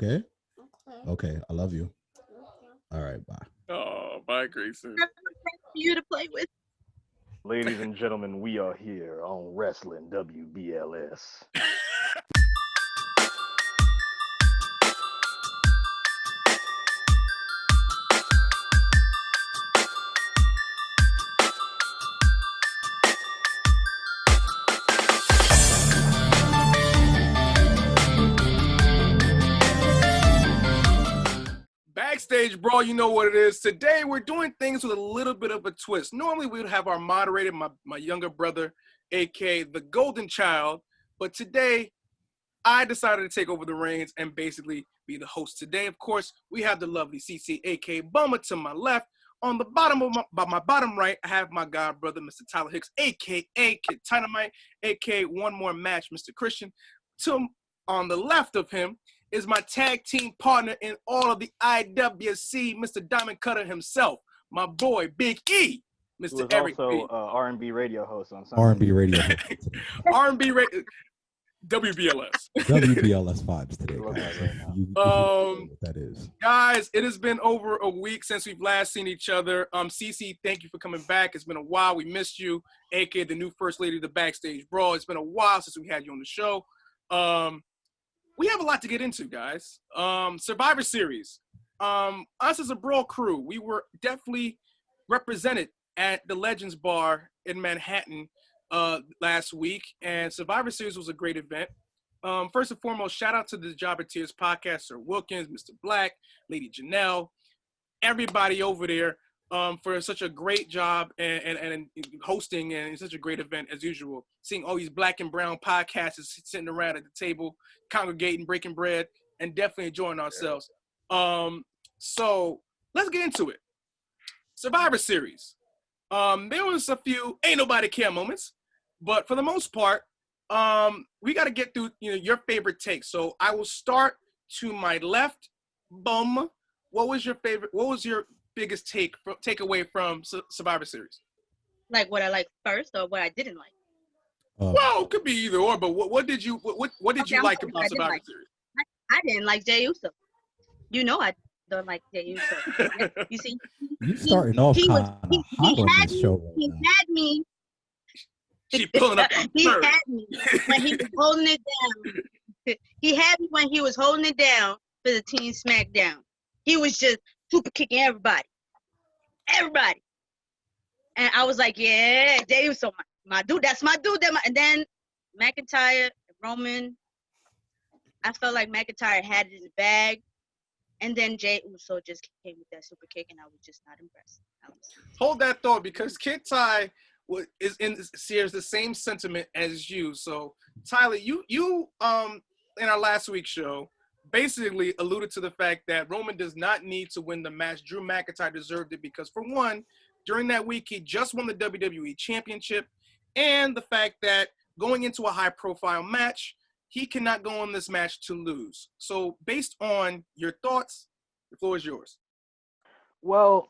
Okay. Okay. I love you. All right. Bye. Oh, bye, Grayson. For you to play with. Ladies and gentlemen, we are here on Wrestling WBLS. Backstage Brawl, you know what it is. Today we're doing things with a little bit of a twist. Normally we would have our moderator, my younger brother, aka the Golden Child, but today I decided to take over the reins and basically be the host today. Of course, we have the lovely Cici, aka Bummer, to my left. On the bottom of my bottom right, I have my god brother, Mr. Tyler Hicks, aka Kid Dynamite, aka One More Match, Mr. Christian. To on the left of him is my tag team partner in all of the IWC, Mr. Diamond Cutter himself, my boy Big E, Who Mr. is Eric also B. R&B radio host on R&B Sunday. radio. R&B WBLS. WBLS vibes today, Love guys. that right now. You know what that is. Guys, it has been over a week since we've last seen each other. Cici, thank you for coming back. It's been a while. We missed you, aka the new first lady of the Backstage Brawl. It's been a while since we had you on the show. We have a lot to get into, guys. Survivor Series. Us as a Brawl Crew, we were definitely represented at the Legends Bar in Manhattan last week, and Survivor Series was a great event. First and foremost, shout out to the Jobber Tears podcast, Sir Wilkins, Mr. Black, Lady Janelle, everybody over there for such a great job and hosting and such a great event as usual. Seeing all these black and brown podcasters sitting around at the table, congregating, breaking bread, and definitely enjoying ourselves. So let's get into it. Survivor Series. There was a few ain't nobody care moments, but for the most part, we got to get through your favorite takes. So I will start to my left. Bum, what was your favorite? What was your biggest takeaway from Survivor Series? Like what I liked first or what I didn't like? Well, it could be either or. But what did you Okay, I'm like sorry, about I didn't Survivor like. Series? I didn't like Jey Uso. You know I don't like Jey Uso. You see, You starting off he was kind of hot on had this me. show right He now. had me. She pulling up on He third. had me when he was holding it down. He had me when he was holding it down for the Team SmackDown. He was just super kicking everybody. And I was like, yeah, Jey Uso, my dude, that's my dude. And then McIntyre, Roman, I felt like McIntyre had it in the bag. And then Jey Uso just came with that super kick, and I was just not impressed. Hold that thought, because Kid Ty shares the same sentiment as you. So Tyler, you in our last week's show basically alluded to the fact that Roman does not need to win the match. Drew McIntyre deserved it because, for one, during that week he just won the WWE Championship, and the fact that going into a high-profile match, he cannot go on this match to lose. So based on your thoughts, the floor is yours. Well,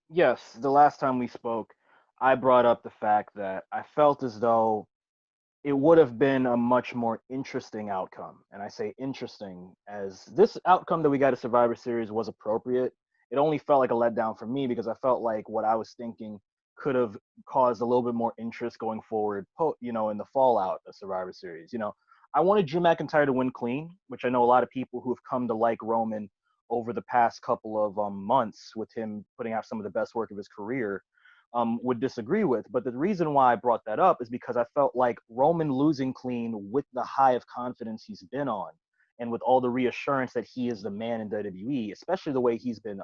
yes, the last time we spoke, I brought up the fact that I felt as though it would have been a much more interesting outcome. And I say interesting as this outcome that we got at Survivor Series was appropriate. It only felt like a letdown for me because I felt like what I was thinking could have caused a little bit more interest going forward, in the fallout of Survivor Series. I wanted Drew McIntyre to win clean, which I know a lot of people who have come to like Roman over the past couple of months with him putting out some of the best work of his career would disagree with. But the reason why I brought that up is because I felt like Roman losing clean with the high of confidence he's been on and with all the reassurance that he is the man in WWE, especially the way he's been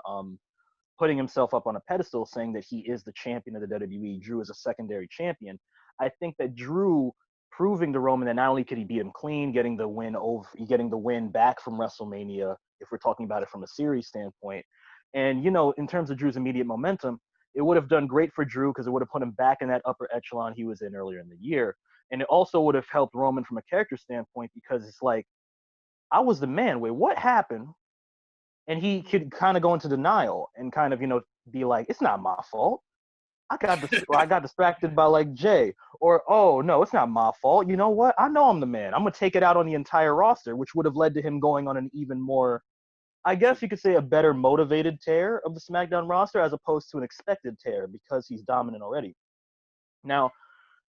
putting himself up on a pedestal saying that he is the champion of the WWE. Drew is a secondary champion. I think that Drew proving to Roman that not only could he beat him clean, getting the win back from WrestleMania, if we're talking about it from a series standpoint. And, in terms of Drew's immediate momentum, it would have done great for Drew because it would have put him back in that upper echelon he was in earlier in the year. And it also would have helped Roman from a character standpoint because it's like, I was the man. Wait, what happened? And he could kind of go into denial and kind of, be like, it's not my fault. I got distracted by like Jay, or oh no, it's not my fault. You know what? I know I'm the man. I'm gonna take it out on the entire roster, which would have led to him going on an even more, I guess you could say, a better motivated tear of the SmackDown roster as opposed to an expected tear because he's dominant already. Now,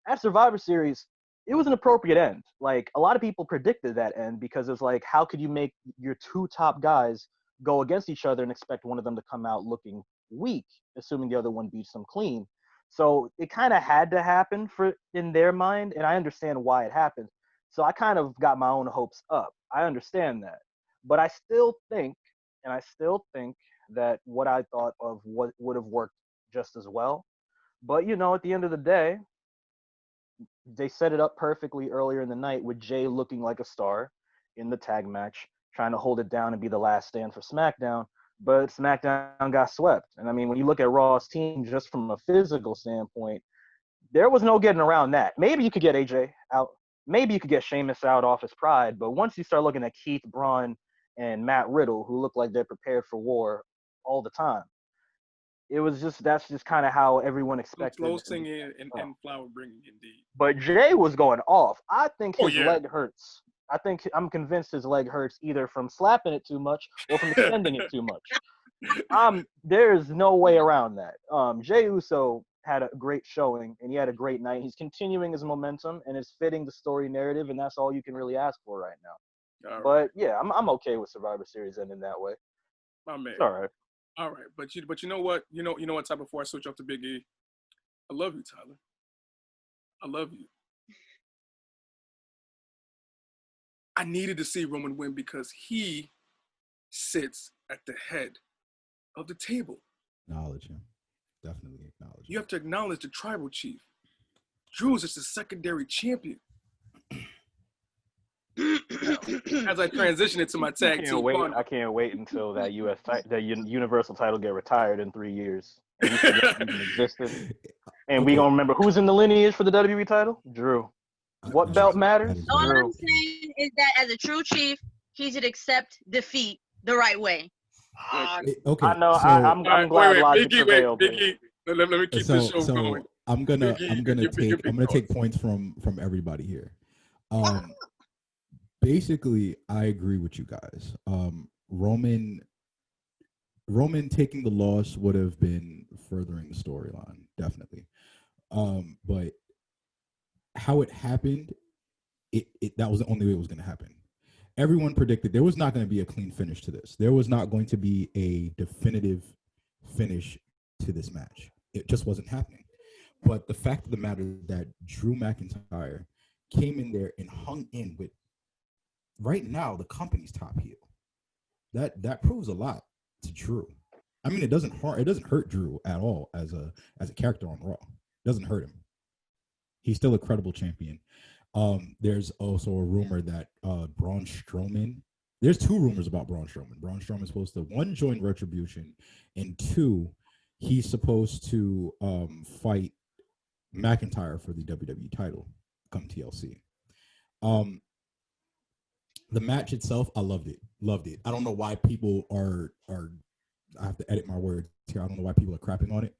at Survivor Series, it was an appropriate end. Like a lot of people predicted that end because it was like, how could you make your two top guys go against each other and expect one of them to come out looking weak, assuming the other one beats them clean? So it kind of had to happen for in their mind, and I understand why it happened. So I kind of got my own hopes up. I understand that, but I still think that what I thought of what would have worked just as well. But at the end of the day, they set it up perfectly earlier in the night with Jay looking like a star in the tag match, trying to hold it down and be the last stand for SmackDown. But SmackDown got swept. And I mean, when you look at Raw's team just from a physical standpoint, there was no getting around that. Maybe you could get AJ out. Maybe you could get Sheamus out off his pride. But once you start looking at Keith, Braun, and Matt Riddle, who look like they're prepared for war all the time, that's just kind of how everyone expected. Slow singing and flower bringing, indeed. But Jay was going off. I think his yeah. leg hurts. I'm convinced his leg hurts either from slapping it too much or from extending it too much. There's no way around that. Jey Uso had a great showing and he had a great night. He's continuing his momentum and is fitting the story narrative, and that's all you can really ask for right now. All but right. yeah, I'm okay with Survivor Series ending that way. My man. It's all right. All right, but you know what? You know what, Ty, before I switch off to Big E, I love you, Tyler. I love you. I needed to see Roman win because he sits at the head of the table. Acknowledge him. Definitely acknowledge him. You have to acknowledge the tribal chief. Drew's just a secondary champion. As I transition into my tag team, I can't wait until that Universal title get retired in 3 years. And we gonna remember who's in the lineage for the WWE title? Drew. What belt matters? All I'm saying is that as a true chief, he should accept defeat the right way. Okay. I know. So, I'm glad logic prevailed. Biggie, let me keep this show going. I'm gonna take points from everybody here. Basically, I agree with you guys. Roman taking the loss would have been furthering the storyline, definitely. But how it happened, that was the only way it was going to happen. Everyone predicted there was not going to be a clean finish to this. There was not going to be a definitive finish to this match. It just wasn't happening. But the fact of the matter is that Drew McIntyre came in there and hung in with, right now, the company's top heel. That proves a lot to Drew. I mean, it doesn't hurt Drew at all as a character on Raw. It doesn't hurt him. He's still a credible champion. There's also a rumor that Braun Strowman. There's two rumors about Braun Strowman. Braun Strowman is supposed to, one, join Retribution, and two, he's supposed to fight McIntyre for the WWE title come TLC. The match itself, I loved it. I don't know why people are I have to edit my words here. I don't know why people are crapping on it.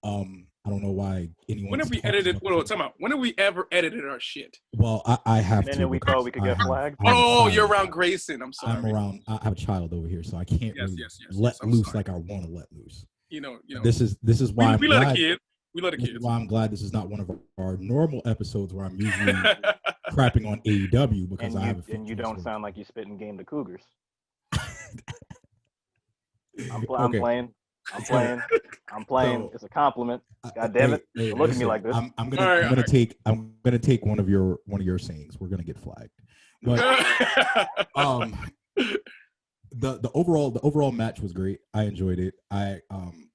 I don't know why anyone. When have we edited? Time out. When have we ever edited our shit? Well, I have to. And then we thought we could get flagged. You're around Grayson. I'm sorry. I'm around. I have a child over here, so I can't let loose like I want to let loose. You know. This is why we let a kid. We let a kid. This is why I'm glad this is not one of our normal episodes where I'm usually crapping on AEW because you don't sound like you're spitting game to Cougars. I'm playing. It's a compliment. God damn it! Don't look at me like this. I'm gonna take one of your sayings. We're gonna get flagged. But the overall match was great. I enjoyed it.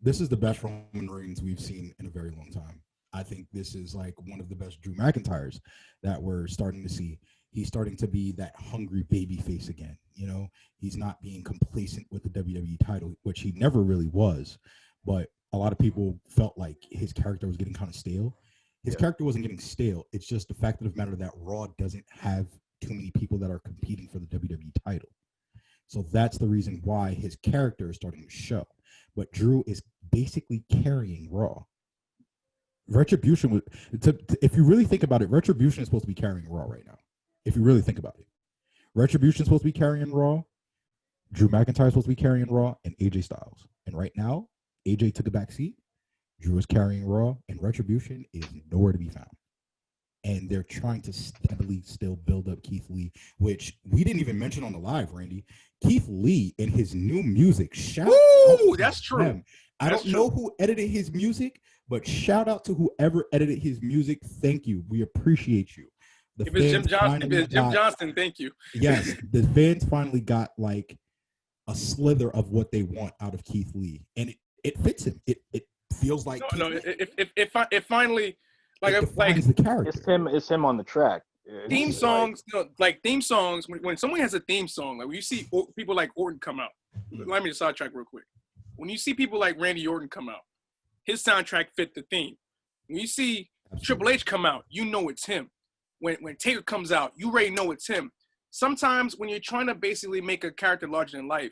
This is the best Roman Reigns we've seen in a very long time. I think this is like one of the best Drew McIntyres that we're starting to see. He's starting to be that hungry baby face again. He's not being complacent with the WWE title, which he never really was. But a lot of people felt like his character was getting kind of stale. His character wasn't getting stale. It's just the fact of the matter that Raw doesn't have too many people that are competing for the WWE title. So that's the reason why his character is starting to show. But Drew is basically carrying Raw. Retribution was if you really think about it, Retribution is supposed to be carrying Raw right now. If you really think about it, Retribution is supposed to be carrying Raw. Drew McIntyre is supposed to be carrying Raw, and AJ Styles. And right now, AJ took a back seat. Drew is carrying Raw, and Retribution is nowhere to be found. And they're trying to steadily still build up Keith Lee, which we didn't even mention on the live, Randy. Keith Lee and his new music. Shout out that's true. Him. I don't know who edited his music, but shout out to whoever edited his music. Thank you. We appreciate you. If it's Jim Johnston, thank you. Yes, the fans finally got like a slither of what they want out of Keith Lee, and it fits him. It feels like it finally like the character. It's him on the track. Theme songs, like theme songs. When someone has a theme song, like when you see people like Orton come out. Let me just sidetrack real quick. When you see people like Randy Orton come out, his soundtrack fit the theme. When you see Triple H come out, you know it's him. When Taker comes out, you already know it's him. Sometimes when you're trying to basically make a character larger than life,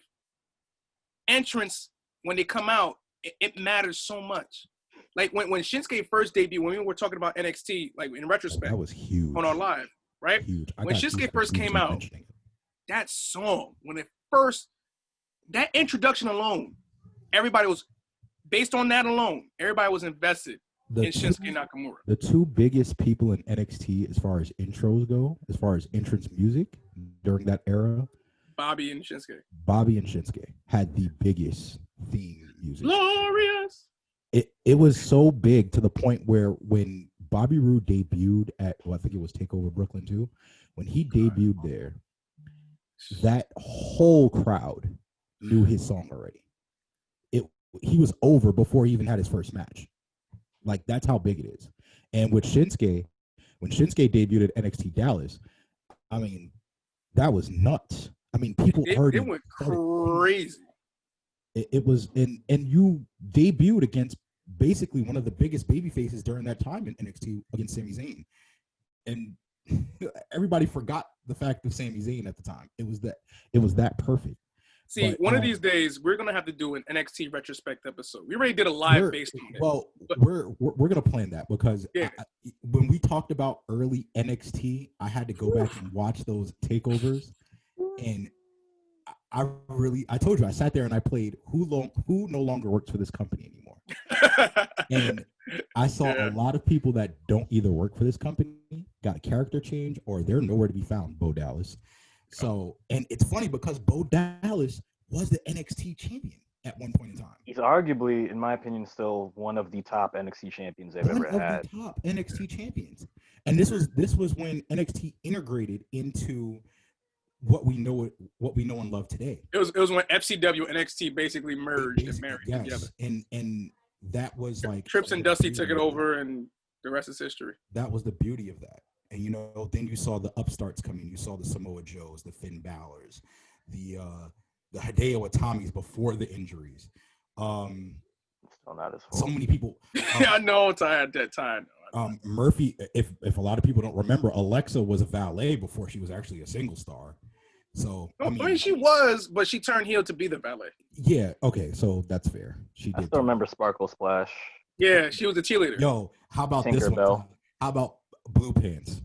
entrance, when they come out, it matters so much. Like when Shinsuke first debuted, when we were talking about NXT, like in retrospect, that was huge on our live, right? Huge. When Shinsuke first came out, that song, that introduction alone, everybody was, based on that alone, everybody was invested in Shinsuke Nakamura. The two biggest people in NXT as far as intros go, as far as entrance music during that era, Bobby and Shinsuke had the biggest theme music. Glorious. It was so big to the point where when Bobby Roode debuted at, I think it was TakeOver Brooklyn too, when he debuted there, that whole crowd knew his song already. He was over before he even had his first match. Like, that's how big it is. And with Shinsuke, when Shinsuke debuted at NXT Dallas, I mean, that was nuts. I mean, people already went crazy. It was, and you debuted against basically one of the biggest baby faces during that time in NXT against Sami Zayn. And everybody forgot the fact of Sami Zayn at the time. It was that perfect. See, one of these days we're gonna have to do an NXT retrospect episode. We already did a live based on it. Well, we're gonna plan that because when we talked about early NXT, I had to go back and watch those takeovers, and I told you I sat there and I played who no longer works for this company anymore, and I saw a lot of people that don't either work for this company got a character change or they're nowhere to be found. Bo Dallas. So, and it's funny because Bo Dallas was the NXT champion at one point in time. He's arguably, in my opinion, still one of the top NXT champions they've ever had. One of the top NXT champions. And this was when NXT integrated into what we know and love today. It was when FCW and NXT basically merged and married together. And that was like Trips and Dusty took it over, and the rest is history. That was the beauty of that. And then you saw the upstarts come in. You saw the Samoa Joes, the Finn Balors, the Hideo Itamis before the injuries. Still not as so many people. I know it's at that time. Murphy, if a lot of people don't remember, Alexa was a valet before she was actually a single star. So I mean she was, but she turned heel to be the valet. Yeah. Okay. So that's fair. I still remember Sparkle Splash. Yeah, she was a cheerleader. Yo, how about Tinker this one? Bell. How about Blue Pants?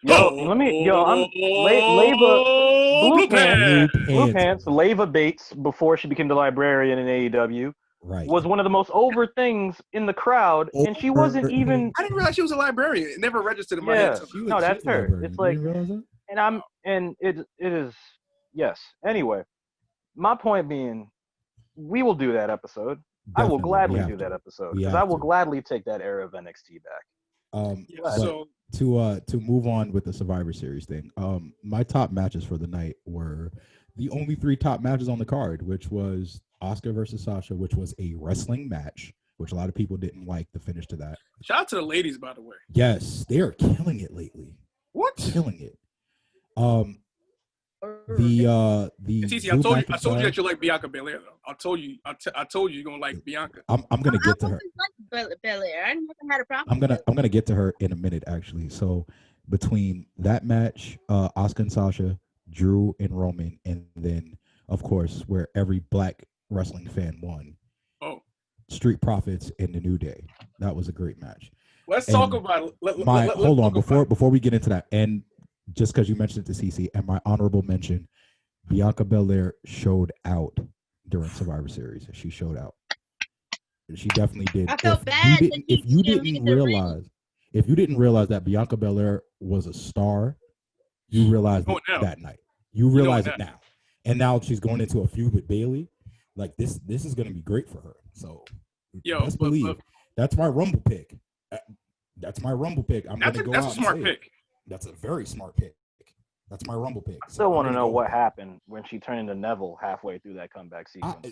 Blue Pants, Leva Bates, before she became the librarian in AEW, right, was one of the most over things in the crowd, and she wasn't even. I didn't realize she was a librarian. It never registered in my head. No, that's her. It's like, and it is, yes. Anyway, my point being, we will do that episode. Definitely. I will gladly do that episode because I will gladly take that era of NXT back. So to move on with the Survivor Series thing, my top matches for the night were the only 3 top matches on the card, which was Asuka versus Sasha, which was a wrestling match, which a lot of people didn't like the finish to that. Shout out to the ladies, by the way. Yes, they are killing it lately. What? Killing it. Cici, I told you that you like Bianca Belair though. I told you you're gonna like Bianca. I'm gonna get to her. I like Belair. I never had a problem. I'm gonna get to her in a minute actually. So between that match, Asuka and Sasha, Drew and Roman, and then of course where every black wrestling fan won. Oh, Street Profits and the New Day. That was a great match. Let's And talk about it. hold on talk about before we get into that, and just because you mentioned it to Cici, and my honorable mention, Bianca Belair showed out during Survivor Series. She showed out. She definitely did. I felt bad that If you didn't didn't leave the ring. realize, if you didn't realize that Bianca Belair was a star, you realized Oh, it no. that night. You know realize it it now, and now she's going into a feud with Bailey. Like this is going to be great for her. So, best believe that's my Rumble pick. That's my Rumble pick. I'm going to go out. That's a smart pick. That's a very smart pick. That's my Rumble pick. I still want to know what happened when she turned into Neville halfway through that comeback sequence.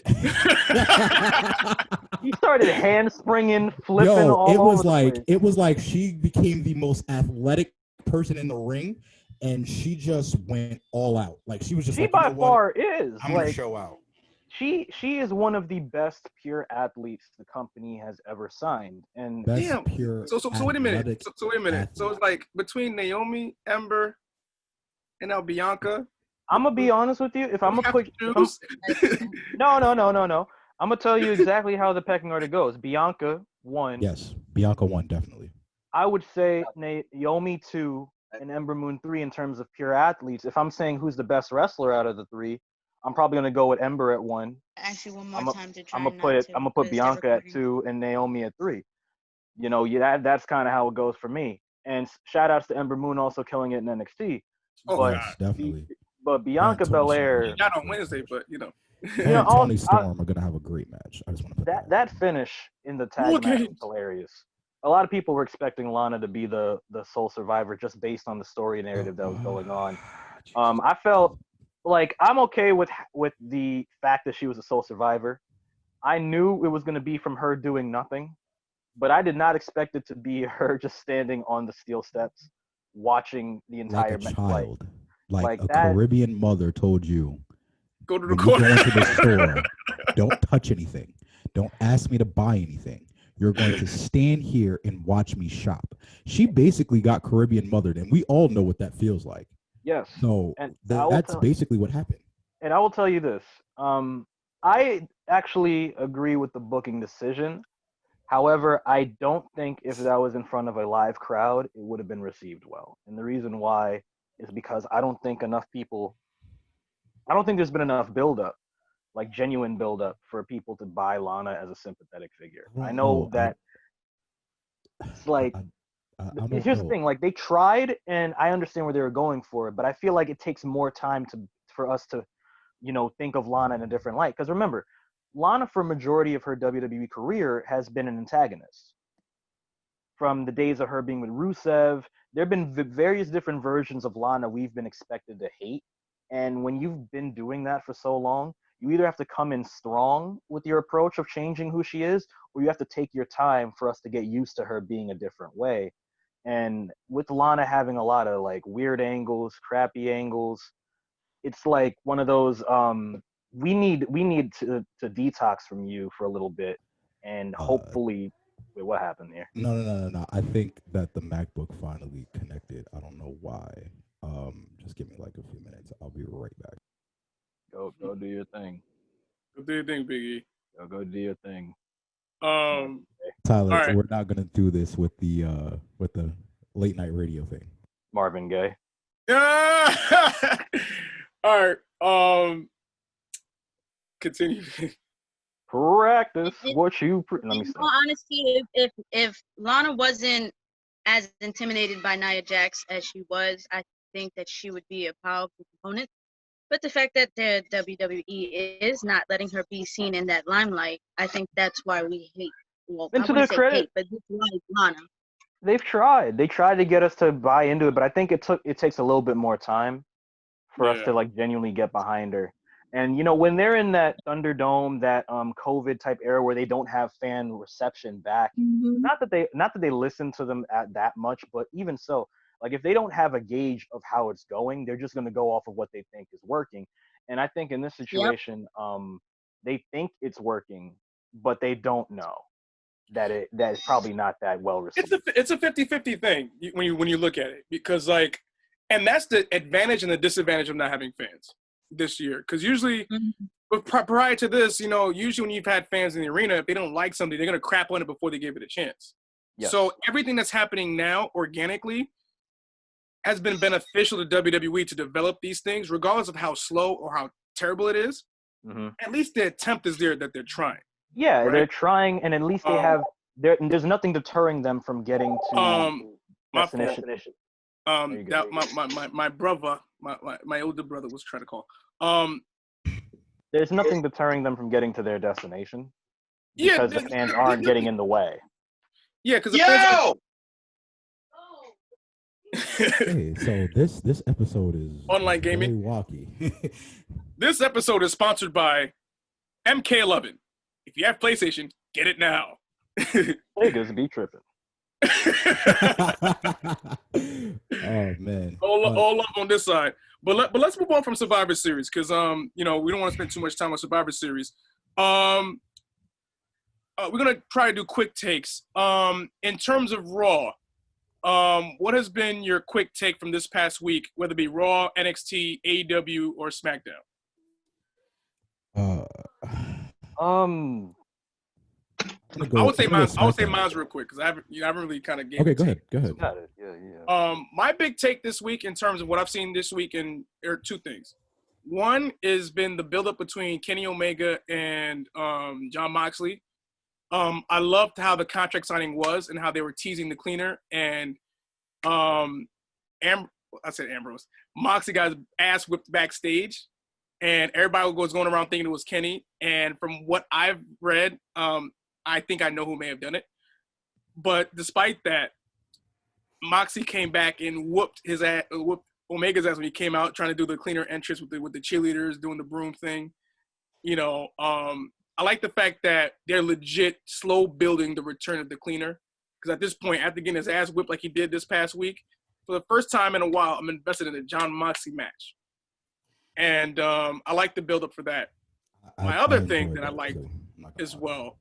He started handspringing, flipping all over the place. It was like she became the most athletic person in the ring, and she just went all out. Like she was just. She like, by far is. I'm gonna show out. She is one of the best pure athletes the company has ever signed, and damn. So wait a minute. So wait a minute. Athlete. So it's like between Naomi, Ember, and now Bianca. I'm gonna be honest with you. If I'm gonna put no. I'm gonna tell you exactly how the pecking order goes. Bianca 1. Yes, Bianca 1 definitely. I would say Naomi 2 and Ember Moon 3 in terms of pure athletes. If I'm saying who's the best wrestler out of the 3, I'm probably gonna go with Ember at 1. Actually, one more time to try. I'm gonna put Bianca at 2 and Naomi at 3. You know, that's kind of how it goes for me. And shout outs to Ember Moon also killing it in NXT. Yes, definitely. But Bianca Belair, not on Wednesday, but Tony Storm are gonna have a great match. I just want to put that finish in the tag match was hilarious. A lot of people were expecting Lana to be the sole survivor just based on the story narrative that was going on. I felt like I'm okay with the fact that she was a sole survivor. I knew it was going to be from her doing nothing, but I did not expect it to be her just standing on the steel steps watching the entire like a child. Like a that, Caribbean mother told you, go to the corner. You go into the store, don't touch anything. Don't ask me to buy anything. You're going to stand here and watch me shop. She basically got Caribbean mothered, and we all know what that feels like. Yes. So that's basically what happened. And I will tell you this. I actually agree with the booking decision. However, I don't think if that was in front of a live crowd, it would have been received well. And the reason why is because I don't think there's been enough buildup, like genuine buildup for people to buy Lana as a sympathetic figure. I know that it's like, here's the thing, like they tried and I understand where they were going for it, but I feel like it takes more time for us to, think of Lana in a different light. Because remember, Lana for a majority of her WWE career has been an antagonist. From the days of her being with Rusev, there have been various different versions of Lana we've been expected to hate. And when you've been doing that for so long, you either have to come in strong with your approach of changing who she is, or you have to take your time for us to get used to her being a different way. And with Lana having a lot of like weird angles, crappy angles, it's like one of those, we need to detox from you for a little bit, and hopefully, wait, what happened there? No. I think that the MacBook finally connected. I don't know why. Just give me like a few minutes. I'll be right back. Go do your thing. Go do your thing, Biggie. Go do your thing. Tyler, right. We're not gonna do this with the late night radio thing. Marvin Gaye. All right. Continue. Practice what you. Let me in all honesty, if Lana wasn't as intimidated by Nia Jax as she was, I think that she would be a powerful opponent. But the fact that the WWE is not letting her be seen in that limelight, I think that's why we hate. Well, and to their credit, but this is Lana. They've tried. They tried to get us to buy into it, but I think it takes a little bit more time for us to like genuinely get behind her. And when they're in that Thunderdome, that COVID type era where they don't have fan reception back, not that they listen to them at that much, but even so, like if they don't have a gauge of how it's going, they're just going to go off of what they think is working. And I think in this situation, they think it's working, but they don't know that it's probably not that well received. It's a 50-50 thing when you look at it, because and that's the advantage and the disadvantage of not having fans. this year. Because usually, Mhm. but prior to this, usually when you've had fans in the arena, if they don't like something, they're gonna crap on it before they give it a chance. Yes. So everything that's happening now organically has been beneficial to WWE to develop these things, regardless of how slow or how terrible it is. Mm-hmm. At least the attempt is there that they're trying. Yeah, Right? they're trying, and at least they have. There's nothing deterring them from getting to my destination. fault. There you go. That my brother, my older brother was trying to call. There's nothing deterring them from getting to their destination Yeah, because the fans aren't getting in the way. Yeah, because the fans. Hey, so this episode is Online very gaming. wacky. This episode is sponsored by MK11. If you have PlayStation, get it now. Niggas be tripping. Oh man. All up on this side. But let's move on from Survivor Series because we don't want to spend too much time on Survivor Series. We're gonna try to do quick takes. In terms of Raw, what has been your quick take from this past week, whether it be Raw, NXT, AEW, or SmackDown? I would say mine's real quick because I haven't really kind of gave. Okay, go ahead. Got it. Yeah. My big take this week in terms of what I've seen this week are two things. One has been the buildup between Kenny Omega and Jon Moxley. I loved how the contract signing was and how they were teasing the cleaner and Ambrose. Moxley got his ass whipped backstage, and everybody was going around thinking it was Kenny. And from what I've read, I think I know who may have done it. But despite that, Moxley came back and whooped Omega's ass when he came out trying to do the cleaner entrance with the cheerleaders doing the broom thing. I like the fact that they're legit slow building the return of the cleaner. Because at this point, after getting his ass whipped like he did this past week, for the first time in a while, I'm invested in a Jon Moxley match. And I like the build-up for that. My other thing that I like as well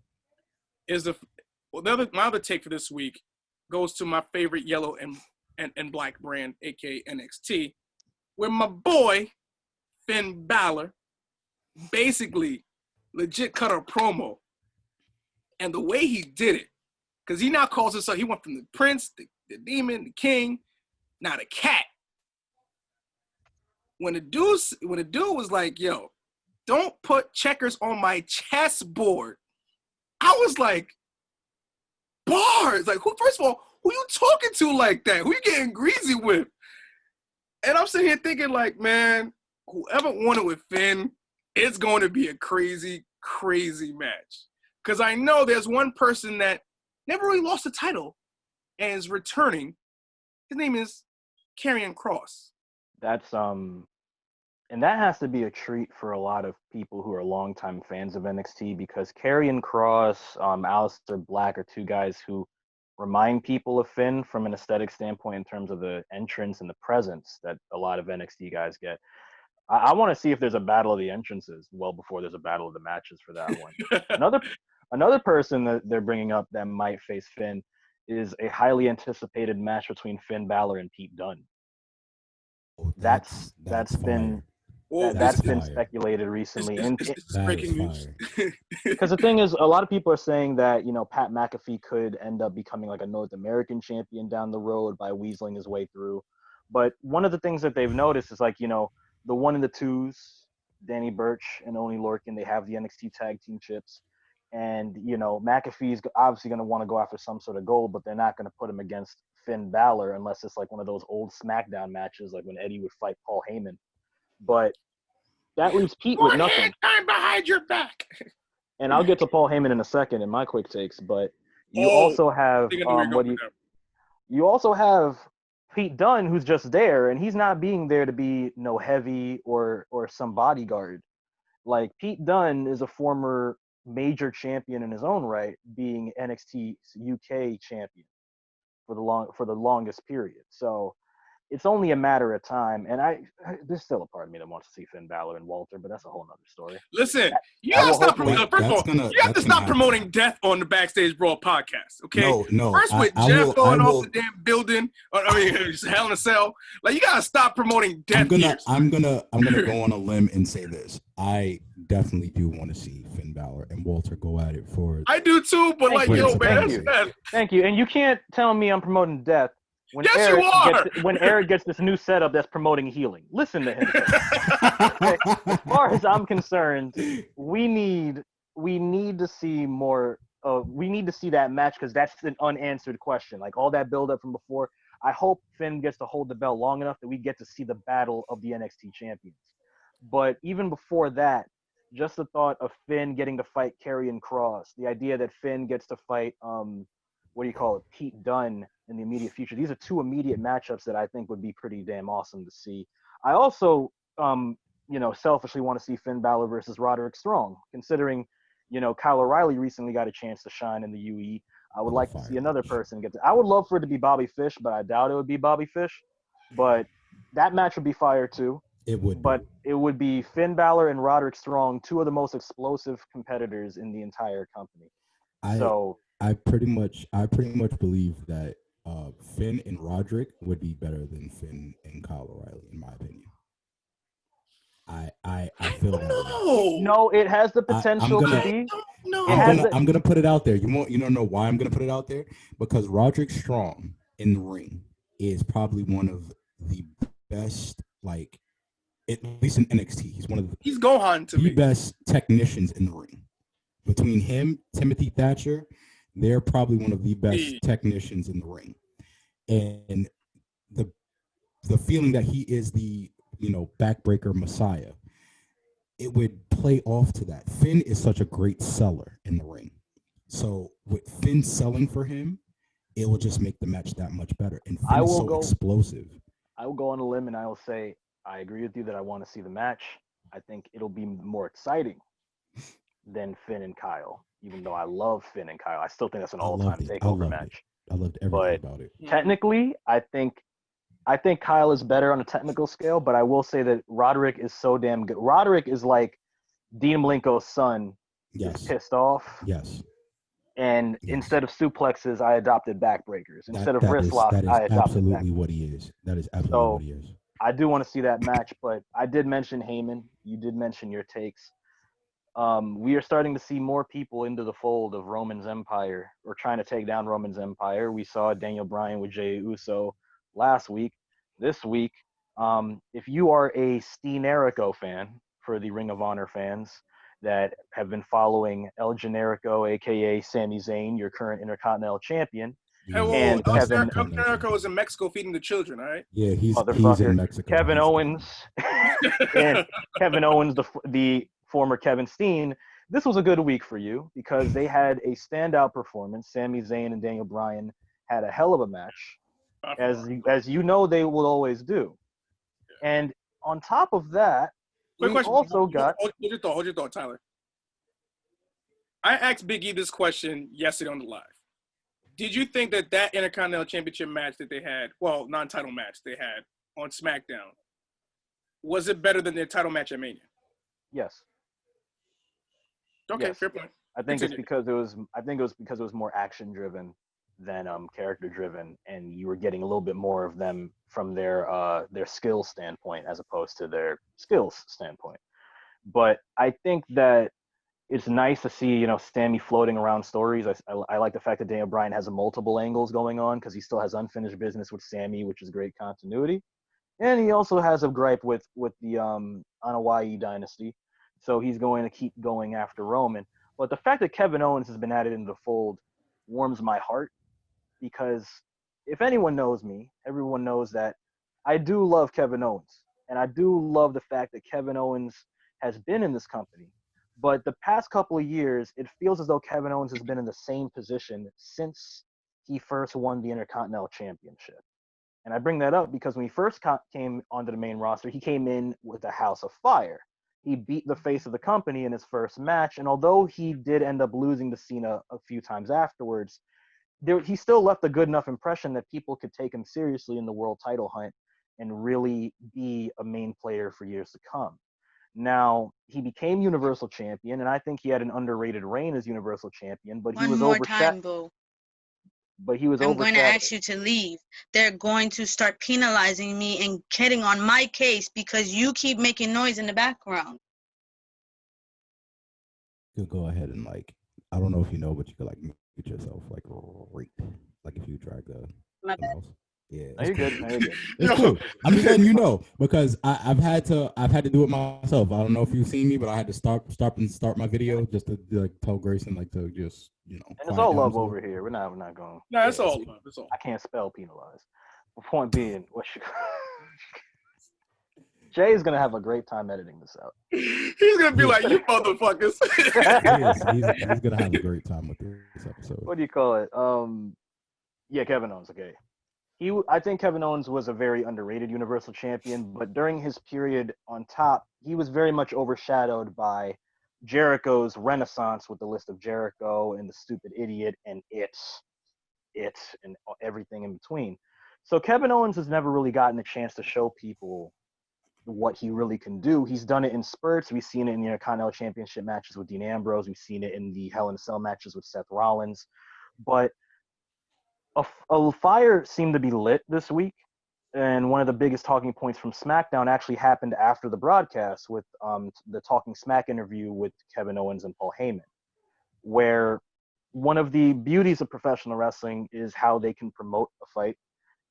is my other take for this week goes to my favorite yellow and black brand, aka NXT, where my boy Finn Balor basically legit cut a promo, and the way he did it, because he now calls himself, he went from the prince, the demon, the king, now the cat. When the dude was like, yo, don't put checkers on my chessboard, I was like, bars. Like, first of all, who you talking to like that? Who you getting greasy with? And I'm sitting here thinking, like, man, whoever won it with Finn, it's going to be a crazy, crazy match. Because I know there's one person that never really lost the title and is returning. His name is Karrion Kross. That's and that has to be a treat for a lot of people who are longtime fans of NXT because Karrion Kross, Aleister Black are two guys who remind people of Finn from an aesthetic standpoint in terms of the entrance and the presence that a lot of NXT guys get. I want to see if there's a battle of the entrances well before there's a battle of the matches for that one. Another person that they're bringing up that might face Finn is a highly anticipated match between Finn Balor and Pete Dunne. That's been speculated recently. It's breaking news. Because the thing is, a lot of people are saying that Pat McAfee could end up becoming like a North American champion down the road by weaseling his way through. But one of the things that they've noticed is the 1 and the 2s, Danny Burch and Oney Lorcan, they have the NXT tag team chips. And, McAfee's obviously going to want to go after some sort of gold, but they're not going to put him against Finn Balor unless it's like one of those old SmackDown matches, like when Eddie would fight Paul Heyman. But that leaves Pete with nothing. I'm behind your back. And I'll get to Paul Heyman in a second in my quick takes, but you also have you also have Pete Dunne, who's just there, and he's not being there to be no heavy or some bodyguard. Like, Pete Dunne is a former major champion in his own right, being NXT's UK champion for the longest period. So it's only a matter of time. And there's still a part of me that wants to see Finn Balor and Walter, but that's a whole nother story. Listen, you That gotta will stop hopefully- promoting. First of all, you have to stop promoting death on the Backstage Brawl podcast. Okay. No. First with Jeff going off the damn building. I mean, it's Hell in a Cell. Like you gotta stop promoting death. I'm gonna go on a limb and say this. I definitely do want to see Finn Balor and Walter go at it for. I do too, but like, yo, man, that's death. Thank you. And you can't tell me I'm promoting death when when Eric gets this new setup that's promoting healing. Listen to him. Okay. As far as I'm concerned, we need to see more. We need to see that match because that's an unanswered question. Like all that build up from before. I hope Finn gets to hold the belt long enough that we get to see the battle of the NXT champions. But even before that, just the thought of Finn getting to fight Karrion Kross, the idea that Finn gets to fight Pete Dunne in the immediate future. These are two immediate matchups that I think would be pretty damn awesome to see. I also selfishly want to see Finn Balor versus Roderick Strong, considering, Kyle O'Reilly recently got a chance to shine in the UE. I would like to see another person get to. I would love for it to be Bobby Fish, but I doubt it would be Bobby Fish. But that match would be fire too. It would. But it would be Finn Balor and Roderick Strong, two of the most explosive competitors in the entire company. I pretty much believe that Finn and Roderick would be better than Finn and Kyle O'Reilly, in my opinion. I feel that. No, it has the potential to be. No, I'm gonna put it out there. You don't know why I'm gonna put it out there? Because Roderick Strong in the ring is probably one of the best, like at least in NXT. He's Gohan to the me. Best technicians in the ring. Between him, Timothy Thatcher, they're probably one of the best technicians in the ring. And the feeling that he is the backbreaker messiah, it would play off to that. Finn is such a great seller in the ring. So with Finn selling for him, it will just make the match that much better. And Finn is so explosive. I will go on a limb and I will say, I agree with you that I want to see the match. I think it'll be more exciting than Finn and Kyle, even though I love Finn and Kyle. I still think that's an all-time takeover match. I loved everything about it. Technically, I think Kyle is better on a technical scale, but I will say that Roderick is so damn good. Roderick is like Dean Malenko's son is pissed off. Yes. And instead of suplexes, I adopted backbreakers. Instead of wrist locks, I adopted absolutely what he is. That is absolutely what he is. I do want to see that match, but I did mention Heyman. You did mention your takes. We are starting to see more people into the fold of Roman's Empire, or trying to take down Roman's Empire. We saw Daniel Bryan with Jey Uso last week. This week, if you are a Steen Jericho fan, for the Ring of Honor fans that have been following El Generico, a.k.a. Sami Zayn, your current Intercontinental Champion. And Kevin Jericho is in Mexico feeding the children, all right? Yeah, he's in Mexico. Kevin Owens, and Kevin Owens, the former Kevin Steen. This was a good week for you because they had a standout performance. Sami Zayn and Daniel Bryan had a hell of a match, as you know they will always do. And on top of that, we also got. Hold your thought, Tyler. I asked Big E this question yesterday on the live. Did you think that Intercontinental Championship match that they had, well, non-title match they had on SmackDown, was it better than their title match at Mania? Yes. Okay, yes. Fair point. I think it's because it was. I think it was because it was more action driven than character driven, and you were getting a little bit more of them from their skill standpoint as opposed to their skills standpoint. But I think that it's nice to see, Sami floating around stories. I like the fact that Daniel Bryan has multiple angles going on because he still has unfinished business with Sami, which is great continuity. And he also has a gripe with the Anoa'i dynasty. So he's going to keep going after Roman. But the fact that Kevin Owens has been added into the fold warms my heart because if anyone knows me, everyone knows that I do love Kevin Owens. And I do love the fact that Kevin Owens has been in this company. But the past couple of years, it feels as though Kevin Owens has been in the same position since he first won the Intercontinental Championship. And I bring that up because when he first came onto the main roster, he came in with a house of fire. He beat the face of the company in his first match. And although he did end up losing to Cena a few times afterwards, he still left a good enough impression that people could take him seriously in the world title hunt. and really be a main player for years to come. Now, he became Universal Champion, and I think he had an underrated reign as Universal Champion, but he One was more time, Boo. I'm going to ask you to leave. They're going to start penalizing me and getting on my case because you keep making noise in the background. You could go ahead and like, I don't know if you know, but you could like mute yourself like right, like if you drag the mouse. Yeah, No, you're good. No, you're good. it's cool. I'm just letting you know because I've had to do it myself. I don't know if you've seen me, but I had to start my video just to like tell Grayson like to just And it's all love over here. We're not going. No, it's all love. It's all. I can't spell penalize. The point being, Jay's gonna have a great time editing this out. He's gonna be like, "You motherfuckers." He's gonna have a great time with this episode. What do you call it? Yeah, Kevin Owens. Okay, I think Kevin Owens was a very underrated Universal Champion, but during his period on top, he was very much overshadowed by Jericho's renaissance with the list of Jericho and the Stupid Idiot and it and everything in between. So Kevin Owens has never really gotten a chance to show people what he really can do. He's done it in spurts. We've seen it in the Intercontinental Championship matches with Dean Ambrose. We've seen it in the Hell in a Cell matches with Seth Rollins. But a fire seemed to be lit this week. And one of the biggest talking points from SmackDown actually happened after the broadcast with the Talking Smack interview with Kevin Owens and Paul Heyman, where one of the beauties of professional wrestling is how they can promote a fight.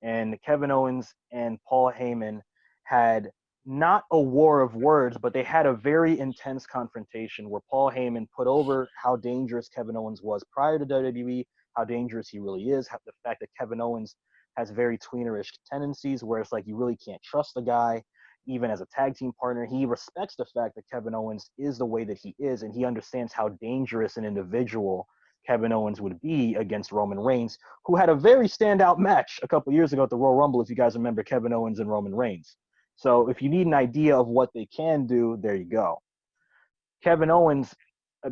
And Kevin Owens and Paul Heyman had not a war of words, but they had a very intense confrontation where Paul Heyman put over how dangerous Kevin Owens was prior to WWE, how dangerous he really is, the fact that Kevin Owens has very tweenerish tendencies where it's like you really can't trust the guy, even as a tag team partner. He respects the fact that Kevin Owens is the way that he is, and he understands how dangerous an individual Kevin Owens would be against Roman Reigns, who had a very standout match a couple years ago at the Royal Rumble, if you guys remember Kevin Owens and Roman Reigns. So if you need an idea of what they can do, there you go. Kevin Owens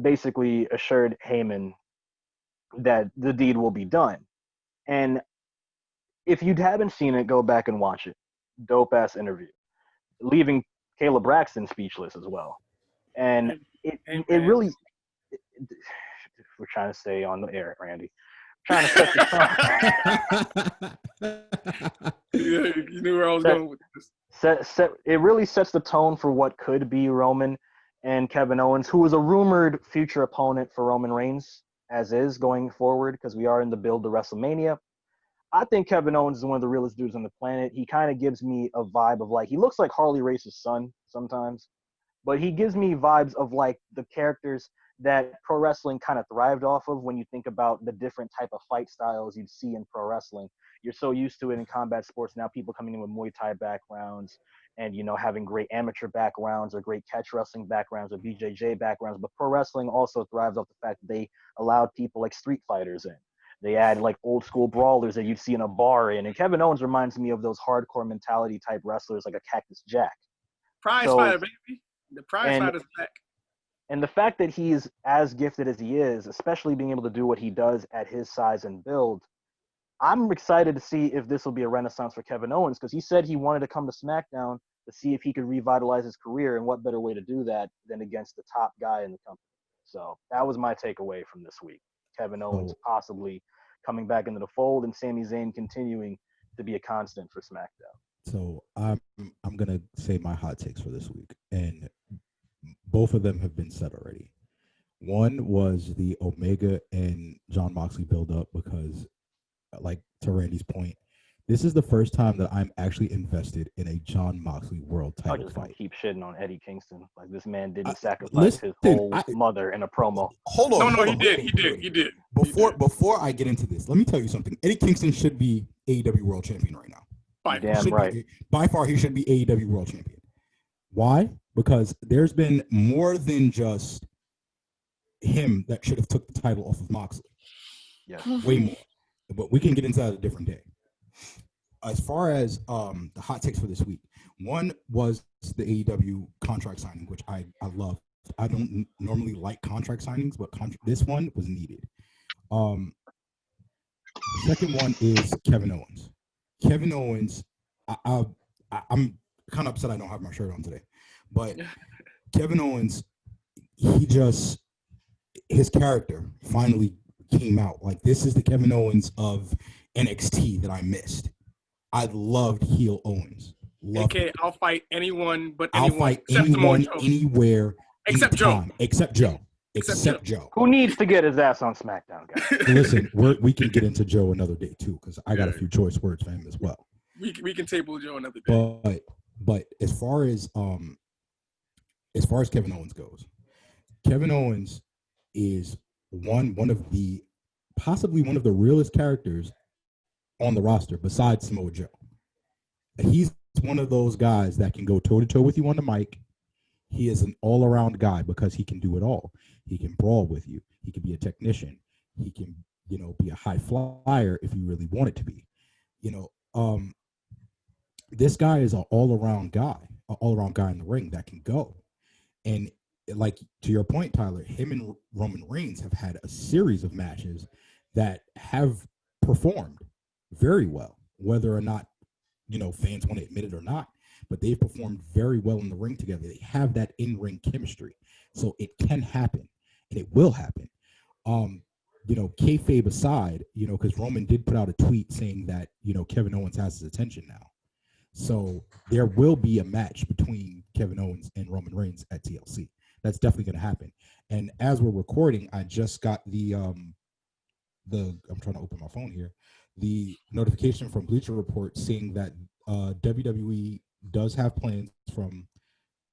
basically assured Heyman that the deed will be done. And if you haven't seen it, go back and watch it. Dope-ass interview. Leaving Kayla Braxton speechless as well. And it really... We're trying to stay on the air, Randy. Trying to set the tone. Yeah, you knew where I was going with this. It really sets the tone for what could be Roman and Kevin Owens, who is a rumored future opponent for Roman Reigns, as is going forward, because we are in the build to WrestleMania. I think Kevin Owens is one of the realest dudes on the planet. He kind of gives me a vibe of like, he looks like Harley Race's son sometimes, but he gives me vibes of like the characters that pro wrestling kind of thrived off of when you think about the different type of fight styles you'd see in pro wrestling. You're so used to it in combat sports now, people coming in with Muay Thai backgrounds and, you know, having great amateur backgrounds or great catch wrestling backgrounds or BJJ backgrounds. But pro wrestling also thrived off the fact that they allowed people like street fighters in. They add like old school brawlers that you'd see in a bar in. And Kevin Owens reminds me of those hardcore mentality type wrestlers like a Cactus Jack. Prize fighter, baby. The prize fighter's back. And the fact that he's as gifted as he is, especially being able to do what he does at his size and build, I'm excited to see if this will be a renaissance for Kevin Owens, because he said he wanted to come to SmackDown to see if he could revitalize his career, and what better way to do that than against the top guy in the company. So that was my takeaway from this week. Kevin Owens possibly coming back into the fold, and Sami Zayn continuing to be a constant for SmackDown. So I'm gonna say my hot takes for this week, and both of them have been said already. One was the Omega and John Moxley build up, because, like to Randy's point, this is the first time that I'm actually invested in a John Moxley world title just fight. Keep shitting on Eddie Kingston. Like, this man didn't sacrifice his whole mother in a promo. Hold on. No, he did. Before I get into this, let me tell you something. Eddie Kingston should be AEW World Champion right now. Damn right. By far, he should be AEW World Champion. Why? Because there's been more than just him that should have took the title off of Moxley. Yeah, way more. But we can get into that a different day. As far as the hot takes for this week, one was the AEW contract signing, which I love. I don't normally like contract signings, but this one was needed. The second one is Kevin Owens. Kevin Owens, I I'm kind of upset I don't have my shirt on today, but Kevin Owens, his character finally came out. Like, this is the Kevin Owens of NXT that I missed. I loved heel Owens. Loved Okay, it. I'll fight anyone but I'll anyone fight except Samoa anyone, Joe. anywhere, Except Joe. anytime, except Joe. Except Except Joe. Who needs to get his ass on SmackDown, guys? Listen, we can get into Joe another day too, because I got a Yeah. few choice words for him as well. We can table Joe another day. But as far as Kevin Owens goes, Kevin Owens is possibly one of the realest characters on the roster besides Samoa Joe. He's one of those guys that can go toe to toe with you on the mic. He is an all-around guy because he can do it all. He can brawl with you. He can be a technician. He can, be a high flyer if you really want it to be. This guy is an all-around guy in the ring that can go. And like, to your point, Tyler, him and Roman Reigns have had a series of matches that have performed very well, whether or not, fans want to admit it or not, but they've performed very well in the ring together. They have that in-ring chemistry. So it can happen, and it will happen. Kayfabe aside, because Roman did put out a tweet saying that, Kevin Owens has his attention now. So there will be a match between Kevin Owens and Roman Reigns at TLC. That's definitely going to happen. And as we're recording, I just got I'm trying to open my phone here, the notification from Bleacher Report saying that WWE does have plans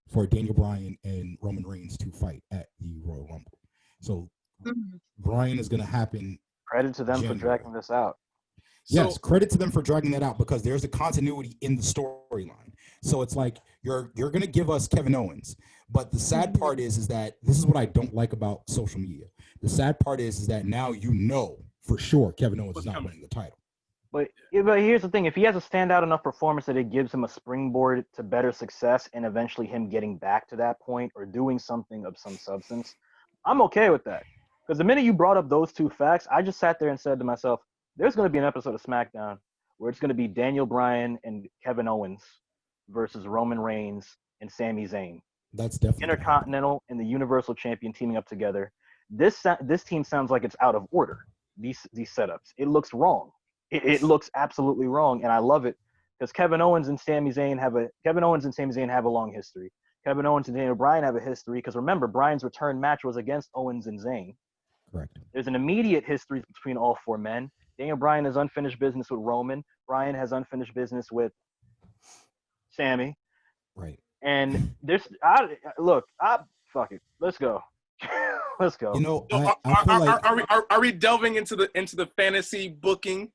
for Daniel Bryan and Roman Reigns to fight at the Royal Rumble. So Bryan is going to happen. Credit to them January. For dragging this out. Yes, credit to them for dragging that out, because there's a continuity in the storyline. So it's like you're going to give us Kevin Owens, but the sad part is that this is what I don't like about social media. The sad part is that now for sure Kevin Owens is not winning the title. But here's the thing: if he has a standout enough performance that it gives him a springboard to better success, and eventually him getting back to that point or doing something of some substance, I'm okay with that. Because the minute you brought up those two facts, I just sat there and said to myself, there's going to be an episode of SmackDown where it's going to be Daniel Bryan and Kevin Owens versus Roman Reigns and Sami Zayn. That's definitely Intercontinental and the Universal Champion teaming up together. This team sounds like it's out of order. These setups. It looks wrong. It looks absolutely wrong, and I love it because Kevin Owens and Sami Zayn have a long history. Kevin Owens and Daniel Bryan have a history because remember, Bryan's return match was against Owens and Zayn. Correct. There's an immediate history between all four men. Daniel Bryan has unfinished business with Roman. Bryan has unfinished business with Sami. Right. And fuck it. Let's go. Let's go. I feel like are we delving into the fantasy booking?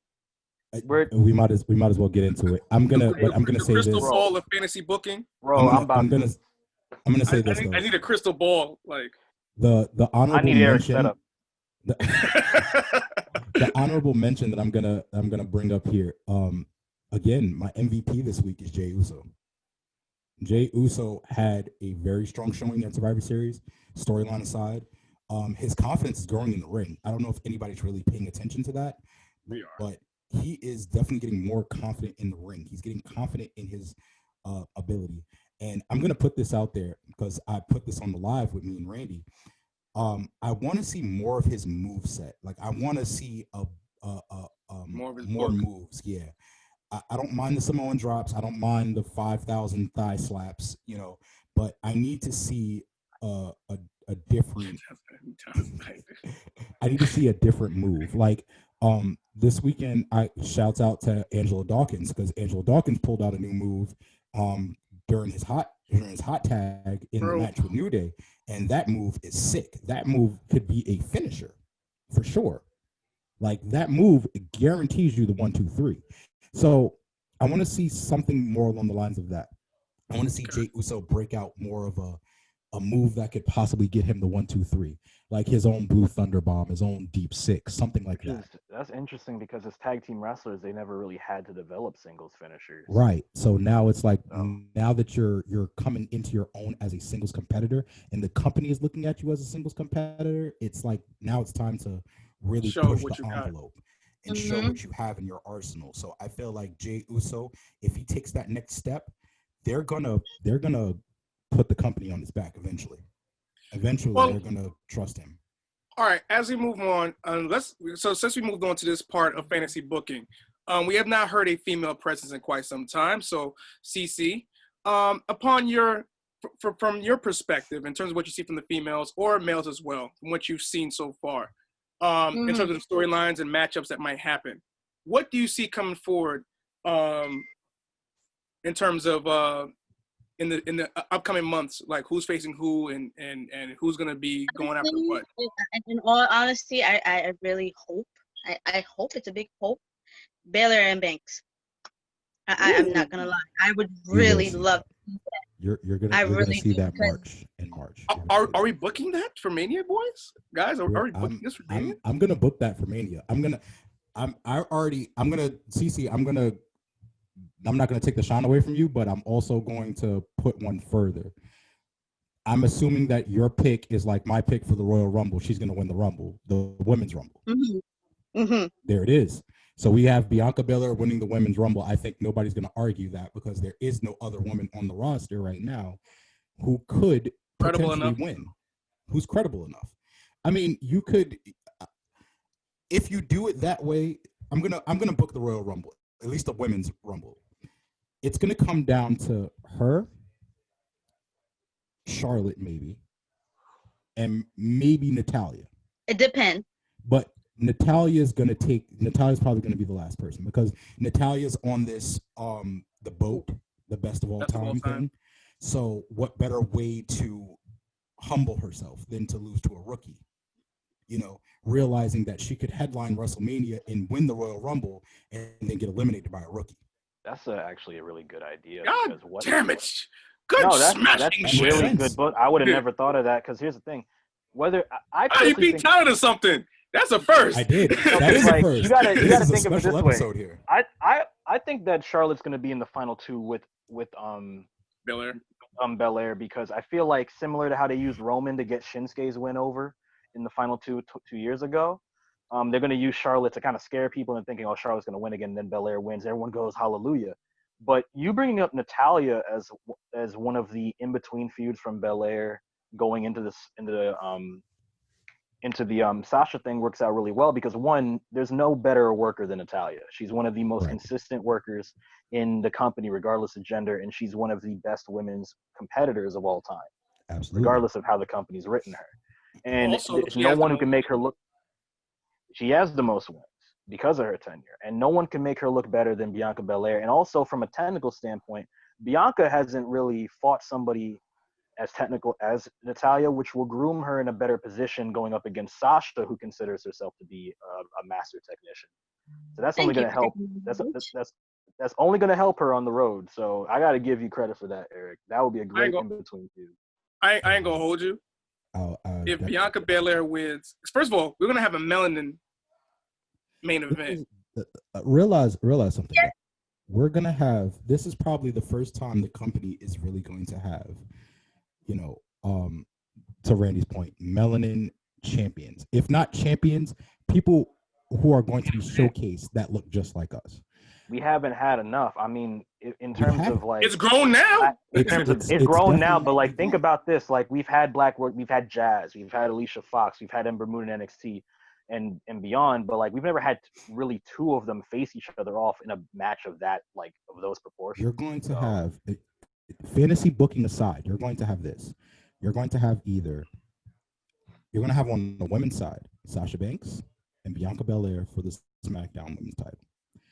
We might as well get into it. I'm gonna say this. Crystal ball of fantasy booking. Bro, I'm gonna say this. I need a crystal ball, like the honorable I need Eric's mention. setup. The honorable mention that I'm gonna bring up here. Again, my MVP this week is Jey Uso. Jey Uso had a very strong showing at Survivor Series. Storyline aside, his confidence is growing in the ring. I don't know if anybody's really paying attention to that, but he is definitely getting more confident in the ring. He's getting confident in his ability. And I'm gonna put this out there because I put this on the live with me and Randy. I want to see more of his move set. Like, I want to see more moves. Yeah, I don't mind the Samoan drops. I don't mind the 5,000 thigh slaps. But I need to see a different. I need to see a different move. Like, this weekend, I shouts out to Angelo Dawkins because Angelo Dawkins pulled out a new move during his hot tag in the match with New Day, and that move is sick. That move could be a finisher for sure. Like, that move guarantees you the 1, 2, 3. So I want to see something more along the lines of that. I want to see Jey Uso break out more of a move that could possibly get him the 1, 2, 3, like his own Blue Thunder Bomb, his own Deep Six, something like that. That's interesting because as tag team wrestlers, they never really had to develop singles finishers. Right. So now it's like, now that you're coming into your own as a singles competitor, and the company is looking at you as a singles competitor, it's like now it's time to really push the envelope and show what you have in your arsenal. So I feel like Jey Uso, if he takes that next step, they're gonna put the company on his back eventually. Eventually, Well, they're gonna trust him. all right, as we move on, since we moved on to this part of fantasy booking, we have not heard a female presence in quite some time. So, Cici, from your perspective, in terms of what you see from the females or males as well, from what you've seen so far, in terms of the storylines and matchups that might happen, what do you see coming forward in terms of in the upcoming months, like who's facing who and who's gonna be going after what? In all honesty, I really hope, I hope, it's a big hope, Baylor and Banks. I'm not gonna lie, I would really love to see that. You're gonna see that in March. Are we booking that for Mania, boys? Guys, are we booking this for Mania? I'm gonna book that for Mania. I'm not going to take the shine away from you, but I'm also going to put one further. I'm assuming that your pick is like my pick for the Royal Rumble. She's going to win the Rumble, the Women's Rumble. There it is. So we have Bianca Belair winning the Women's Rumble. I think nobody's going to argue that because there is no other woman on the roster right now who could potentially win. Who's credible enough? I mean, you could, if you do it that way. I'm gonna book the Royal Rumble, at least the Women's Rumble. It's going to come down to her, Charlotte maybe, and maybe Natalya. It depends. But Natalya's probably going to be the last person because Natalya's on this the boat, the best of all time thing. So what better way to humble herself than to lose to a rookie? You know, realizing that she could headline WrestleMania and win the Royal Rumble and then get eliminated by a rookie. That's actually a really good idea. God damn it! Good that's really good book. I would have never thought of that because here's the thing: whether you beat Tyler to something, that's a first. I did. That is a first. You gotta think of it this way. Here. I think that Charlotte's going to be in the final two with Belair. Belair because I feel like similar to how they used Roman to get Shinsuke's win over in the final two years ago. They're going to use Charlotte to kind of scare people and thinking, oh, Charlotte's going to win again. And then Belair wins. Everyone goes, hallelujah. But you bringing up Natalya as one of the in-between feuds from Belair going into the Sasha thing works out really well because one, there's no better worker than Natalya. She's one of the most consistent workers in the company, regardless of gender. And she's one of the best women's competitors of all time, absolutely, regardless of how the company's written her. And there's no one who can make her look. She has the most wins because of her tenure, and no one can make her look better than Bianca Belair. And also, from a technical standpoint, Bianca hasn't really fought somebody as technical as Natalya, which will groom her in a better position going up against Sasha, who considers herself to be a master technician. So that's only going to help. That's only going to help her on the road. So I got to give you credit for that, Eric. That would be a great in-between feud. I ain't gonna hold you. If Bianca Belair wins, first of all, we're gonna have a melanin main event. Realize something. Yeah. We're gonna have. This is probably the first time the company is really going to have, to Randy's point, melanin champions. If not champions, people who are going to be showcased that look just like us. We haven't had enough. I mean, in terms of like, it's grown now. It's grown now, but like, think about this. Like, we've had we've had Jazz, we've had Alicia Fox, we've had Ember Moon in NXT, and beyond. But like, we've never had really two of them face each other off in a match of that, like, of those proportions. You're going to have, fantasy booking aside, you're going to have this. You're going to have on the women's side Sasha Banks and Bianca Belair for the SmackDown Women's title.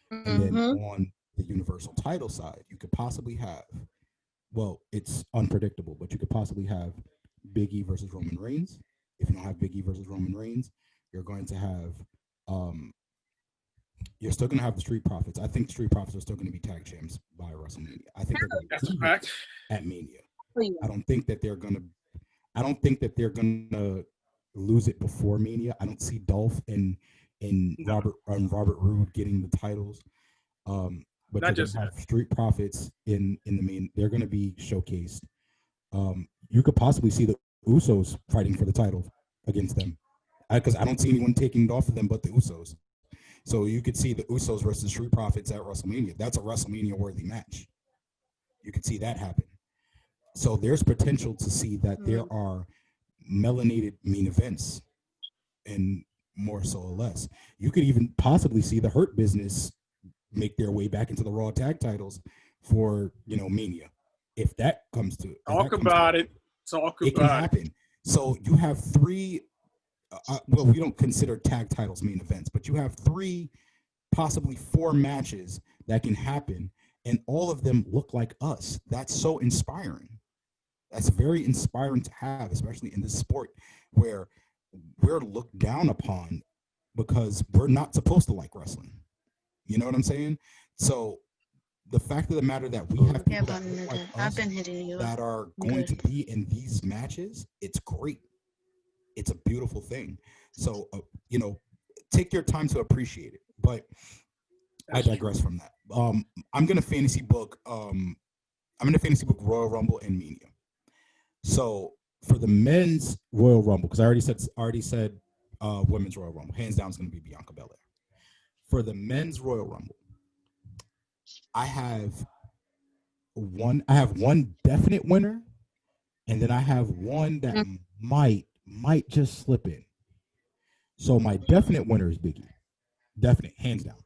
And then on the Universal title side, you could possibly have, well, it's unpredictable, but you could possibly have Big E versus Roman Reigns. If you don't have Big E versus Roman Reigns, you're going to have, you're still going to have the Street Profits. I think Street Profits are still going to be tag champs by WrestleMania. I think they're going to be at Mania. I don't think that they're going to lose it before Mania. I don't see Dolph and Robert Roode getting the titles, but they're going to have Street Profits in the main. They're going to be showcased. You could possibly see the Usos fighting for the title against them, because I don't see anyone taking it off of them but the Usos. So you could see the Usos versus Street Profits at WrestleMania. That's a WrestleMania worthy match. You could see that happen. So there's potential to see that there are melanated main events, and more so or less. You could even possibly see the Hurt Business make their way back into the Raw tag titles for, Mania. If that comes to Talk about it. It can happen. So you have three. Well, we don't consider tag titles main events, but you have three, possibly four matches that can happen, and all of them look like us. That's so inspiring. That's very inspiring to have, especially in this sport where we're looked down upon because we're not supposed to like wrestling. You know what I'm saying? So the fact of the matter that we have people that look like us that are going to be in these matches, it's great. It's a beautiful thing. So, take your time to appreciate it. But I digress from that. I'm gonna fantasy book Royal Rumble and Mania. So for the men's Royal Rumble, because I already said women's Royal Rumble, hands down is going to be Bianca Belair. For the men's Royal Rumble, I have one definite winner, and then I have one that might just slip in. So my definite winner is Big E. Definite, hands down.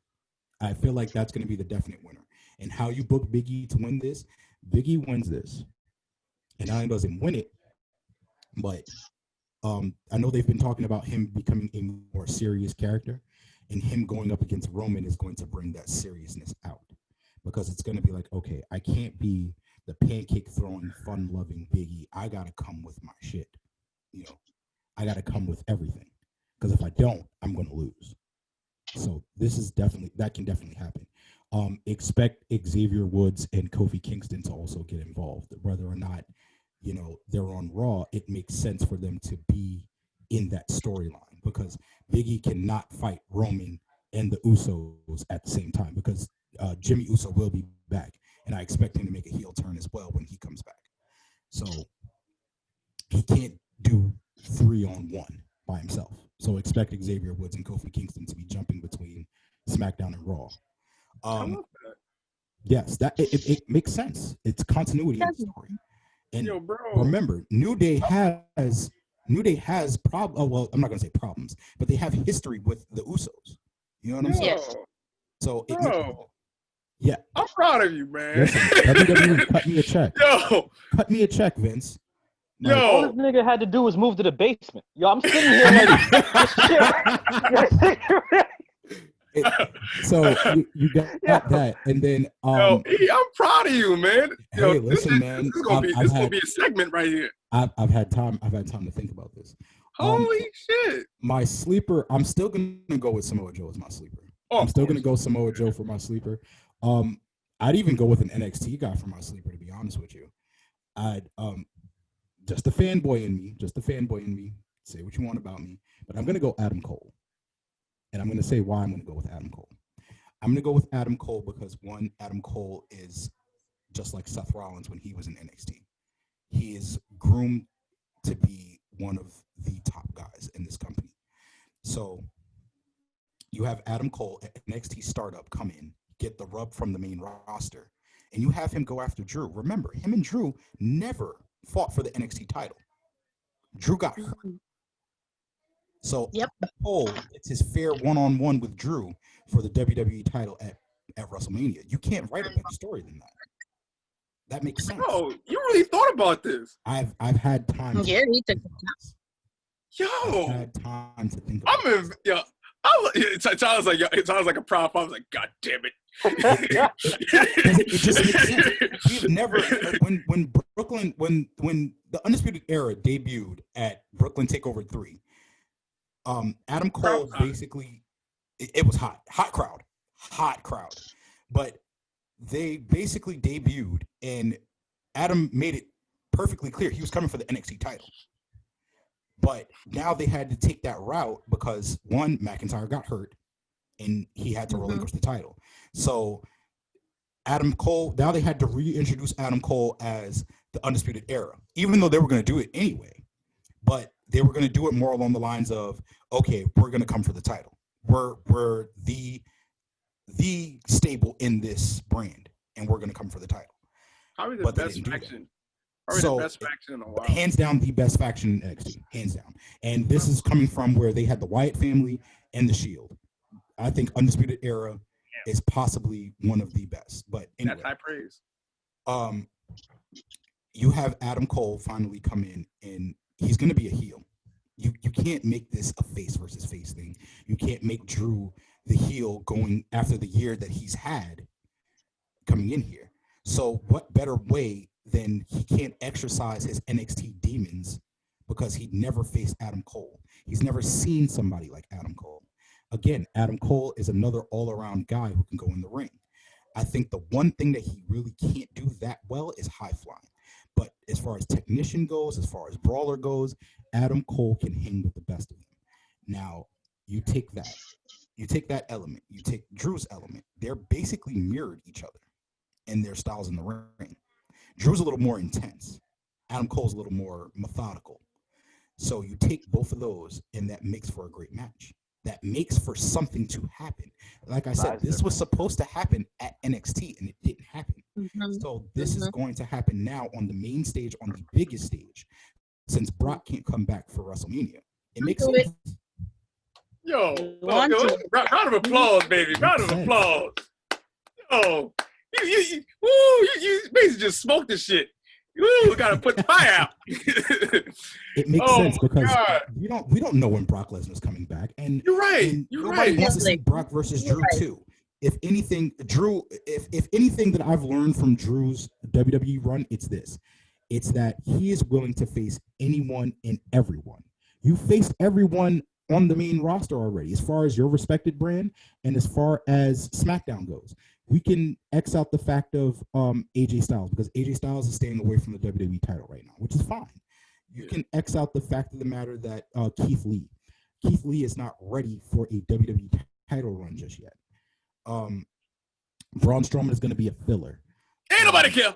I feel like that's going to be the definite winner. And how you book Big E to win this, Big E wins this. And not only doesn't win it, but I know they've been talking about him becoming a more serious character, and him going up against Roman is going to bring that seriousness out, because it's going to be like, okay, I can't be the pancake throwing, fun loving Biggie. I got to come with my shit. I got to come with everything, because if I don't, I'm going to lose. So that can definitely happen. Expect Xavier Woods and Kofi Kingston to also get involved, whether or not they're on Raw. It makes sense for them to be in that storyline, because Big E cannot fight Roman and the Usos at the same time, because Jimmy Uso will be back, and I expect him to make a heel turn as well when he comes back. So he can't do 3-on-1 by himself. So expect Xavier Woods and Kofi Kingston to be jumping between SmackDown and Raw. Yes, that it makes sense. It's continuity in the story. And remember, New Day has well, I'm not gonna say problems, but they have history with the Usos. You know what I'm saying? So yeah, I'm proud of you, man. Listen, WWE, cut me a check. Cut me a check, Vince. All this nigga had to do was move to the basement. I'm sitting here like, so you got that, and then I'm proud of you, man. Hey, listen, man, this is gonna be a segment right here. I've had time to think about this. Holy shit! My sleeper, I'm still gonna go with Samoa Joe as my sleeper. I'm still gonna go Samoa Joe for my sleeper. I'd even go with an NXT guy for my sleeper, to be honest with you. I'd just a fanboy in me. Say what you want about me, but I'm gonna go Adam Cole. And I'm going to say why I'm going to go with Adam Cole. I'm going to go with Adam Cole because, one, Adam Cole is just like Seth Rollins when he was in NXT. He is groomed to be one of the top guys in this company. So you have Adam Cole, NXT startup, come in, get the rub from the main roster, and you have him go after Drew. Remember, him and Drew never fought for the NXT title. Drew got hurt. So Cole gets his fair one-on-one with Drew for the WWE title at WrestleMania. You can't write a better story than that. That makes sense. Oh, you really thought about this? I've had time. Yeah, he took I've had time to think about it sounds like a prop. I was like, God damn it. It just makes sense. We've never when the Undisputed Era debuted at Brooklyn Takeover 3. Adam Cole basically, it was hot crowd, but they basically debuted, and Adam made it perfectly clear he was coming for the NXT title. But now they had to take that route because, one, McIntyre got hurt, and he had to relinquish the title. So Adam Cole, now they had to reintroduce Adam Cole as the Undisputed Era, even though they were going to do it anyway. But they were going to do it more along the lines of, okay, we're going to come for the title. We're the stable in this brand, and we're going to come for the title. Probably the but they best didn't do that. faction. Probably So, the best faction in a while. hands down, the best faction in NXT, hands down. And this is coming from where they had the Wyatt family and the Shield. I think Undisputed Era is possibly one of the best. But anyway, That's high praise. You have Adam Cole finally come in, and he's going to be a heel. You can't make this a face versus face thing. You can't make Drew the heel going after the year that he's had coming in here. So what better way than he can't exercise his NXT demons because he never faced Adam Cole. He's never seen somebody like Adam Cole. Again, Adam Cole is another all-around guy who can go in the ring. I think the one thing that he really can't do that well is high flying. But as far as technician goes, as far as brawler goes, Adam Cole can hang with the best of them. Now, you take that element, you take Drew's element. They're basically mirrored each other in their styles in the ring. Drew's a little more intense. Adam Cole's a little more methodical. So you take both of those, and that makes for a great match. That makes for something to happen. Like I said, this was supposed to happen at NXT, and it didn't happen. So this is going to happen now on the main stage, on the biggest stage, since Brock can't come back for WrestleMania. It makes sense. Yo, round of applause, baby. Round of applause. Yo, you basically just smoked this shit. Ooh, gotta put the fire out. It makes sense because we don't know when Brock Lesnar's coming back, and you're right. Nobody wants to see Brock versus Drew too. If anything, if anything that I've learned from Drew's WWE run, it's this: it's that he is willing to face anyone and everyone. You faced everyone on the main roster already, as far as your respected brand and as far as SmackDown goes. We can X out the fact of AJ Styles because AJ Styles is staying away from the WWE title right now, which is fine. You can X out the fact of the matter that Keith Lee is not ready for a WWE title run just yet. Braun Strowman is going to be a filler. Ain't nobody care.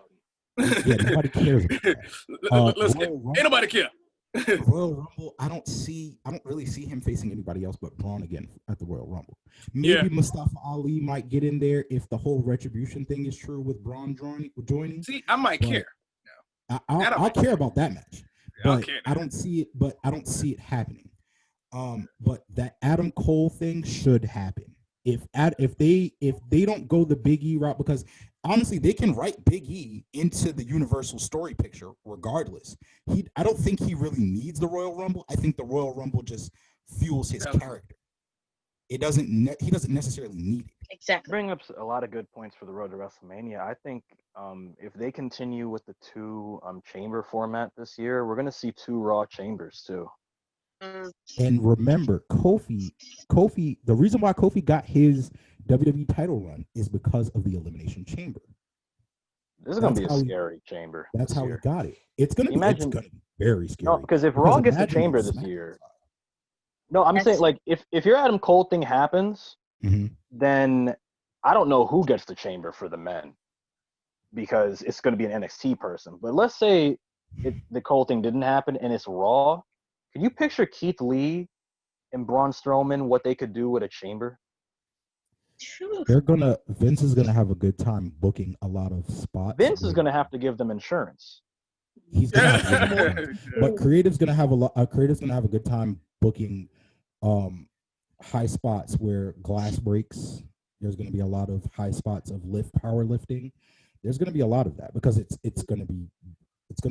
Yeah, nobody cares about that. Ain't nobody care. Royal Rumble, I don't really see him facing anybody else but Braun again at the Royal Rumble. Maybe Mustafa Ali might get in there if the whole retribution thing is true with Braun joining. See, I might care. I'll care about that match, but care. I don't see it. But I don't see it happening. But that Adam Cole thing should happen. If they don't go the Big E route, because honestly, they can write Big E into the Universal story picture regardless. I don't think he really needs the Royal Rumble. I think the Royal Rumble just fuels his character. He doesn't necessarily need it. Exactly. Bring up a lot of good points for the road to WrestleMania. I think if they continue with the two chamber format this year, we're going to see 2 Raw chambers too. And remember, Kofi, the reason why Kofi got his WWE title run is because of the Elimination Chamber. This is going to be a scary chamber. That's how he got it. It's going to be very scary. No, because if Raw gets the chamber this year, I'm saying, like, if your Adam Cole thing happens, then I don't know who gets the chamber for the men because it's going to be an NXT person. But let's say the Cole thing didn't happen and it's Raw. Can you picture Keith Lee and Braun Strowman, what they could do with a chamber? Vince is gonna have a good time booking a lot of spots. Vince is gonna have to give them insurance. He's gonna have to give them insurance. But creative's gonna have a good time booking high spots where glass breaks. There's gonna be a lot of high spots of powerlifting. There's gonna be a lot of that because it's gonna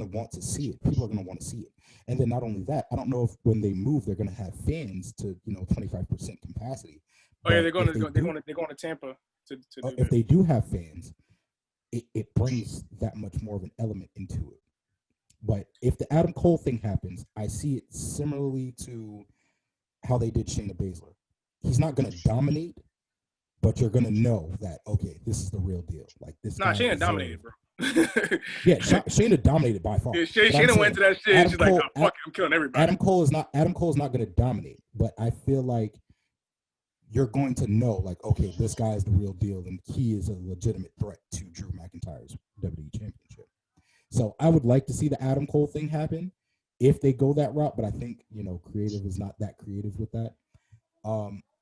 want to see it. People are gonna want to see it. And then not only that, I don't know if when they move they're gonna have fans to 25% capacity. Oh yeah, they're going to Tampa to do if that. they do have fans, it brings that much more of an element into it. But if the Adam Cole thing happens, I see it similarly to how they did Shayna Baszler. He's not going to dominate, but you're going to know that, okay, this is the real deal. Like this. Nah, Shayna dominated, bro. Yeah, Shayna dominated by far. Yeah, Shayna went to that shit. And she's like, oh, fuck it, I'm killing everybody. Adam Cole is not going to dominate, but I feel like you're going to know, like, okay, this guy is the real deal, and he is a legitimate threat to Drew McIntyre's WWE Championship. So I would like to see the Adam Cole thing happen if they go that route, but I think creative is not that creative with that.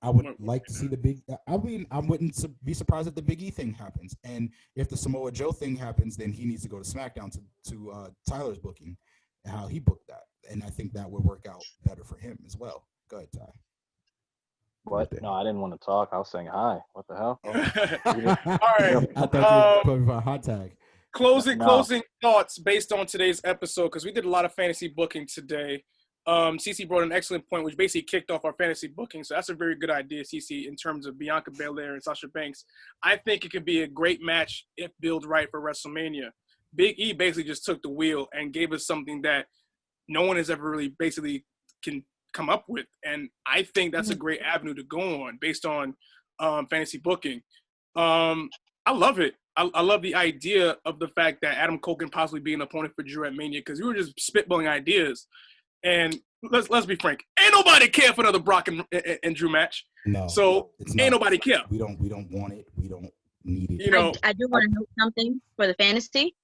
I would like to see the big. I mean, I wouldn't be surprised if the Big E thing happens, and if the Samoa Joe thing happens, then he needs to go to SmackDown to Tyler's booking, and how he booked that, and I think that would work out better for him as well. Go ahead, Ty. What? No, I didn't want to talk. I was saying hi. What the hell? All right. I thought you were putting for a hot tag. Closing thoughts based on today's episode, because we did a lot of fantasy booking today. Cici brought an excellent point, which basically kicked off our fantasy booking. So that's a very good idea, Cici, in terms of Bianca Belair and Sasha Banks. I think it could be a great match if built right for WrestleMania. Big E basically just took the wheel and gave us something that no one has ever really basically can come up with. And I think that's a great avenue to go on based on fantasy booking. I love it. I love the idea of the fact that Adam Cole can possibly be an opponent for Drew at Mania, because we were just spitballing ideas. And let's be frank, ain't nobody care for another Brock and Drew match. No. So ain't nobody care. We don't want it. We don't need it. You know, I do want to know something for the fantasy.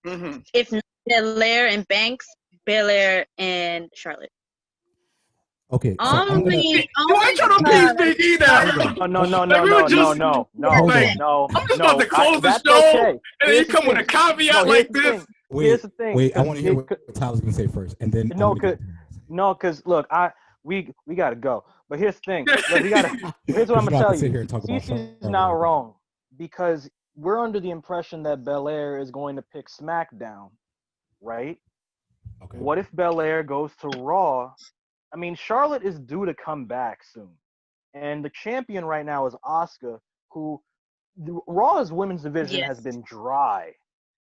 Mm-hmm. If not Belair and Banks, Belair and Charlotte. Okay. So only trying to appease Big E now. No. I'm just about to close the show, and then you come with a caveat like this. Here's the thing. Wait, I want to hear what Tyler's gonna say first, and then because look, we gotta go. But here's the thing. Look, here's what I'm gonna tell you. Cici's not wrong, because we're under the impression that Belair is going to pick SmackDown, right? Okay. What if Belair goes to Raw? I mean, Charlotte is due to come back soon. And the champion right now is Asuka, who Raw's women's division has been dry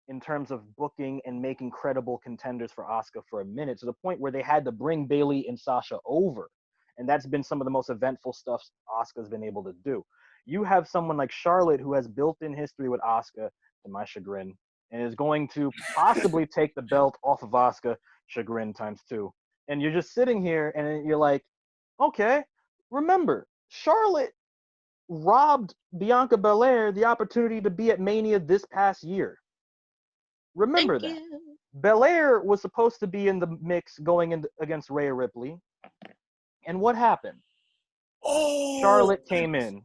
in terms of booking and making credible contenders for Asuka for a minute, to the point where they had to bring Bayley and Sasha over. And that's been some of the most eventful stuff Asuka's been able to do. You have someone like Charlotte, who has built-in history with Asuka, to my chagrin, and is going to possibly take the belt off of Asuka, chagrin times 2. And you're just sitting here and you're like, okay, remember, Charlotte robbed Bianca Belair the opportunity to be at Mania this past year. Remember that. Belair was supposed to be in the mix going in against Rhea Ripley. And what happened? Charlotte came in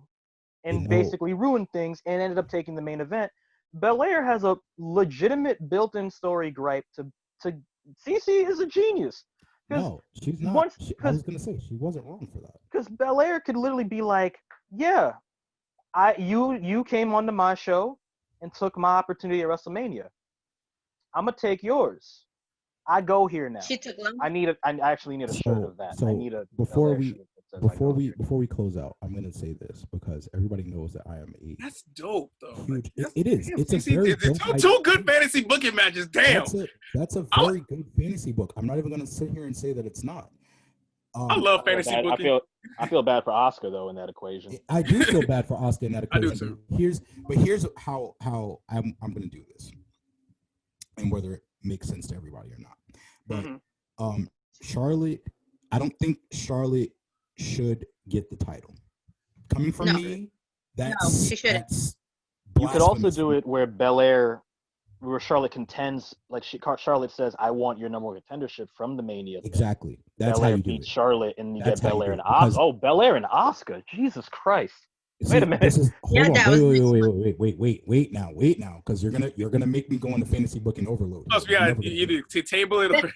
and basically ruined things and ended up taking the main event. Belair has a legitimate built-in story gripe to Cici is a genius. No, she's not. I was gonna say she wasn't wrong for that. Because Belair could literally be like, "Yeah, you came onto my show and took my opportunity at WrestleMania. I'm gonna take yours. I go here now. She took long. I actually need a shirt of that. So I need a before we close out, I'm gonna say this because everybody knows that I am a. That's dope, though. Huge, it is. It's a very two good fantasy booking matches. Damn. That's a very good fantasy book. I'm not even gonna sit here and say that it's not. I love fantasy booking. I feel bad for Asuka though in that equation. I do feel bad for Asuka in that equation. I do too. Here's how I'm gonna do this, and whether it makes sense to everybody or not. But Charlotte, I don't think Charlotte should get the title. Coming from me, she shouldn't. You could also do it where where Charlotte contends, like Charlotte says, "I want your number one contendership from the Mania." Exactly. That's Belair how you do beats it. Charlotte, and you That's get Belair and Asuka. Oh, Belair and Asuka! Jesus Christ! Wait a minute. Wait now, because you're gonna make me go into fantasy booking overload. Plus, we got either to table it. Or...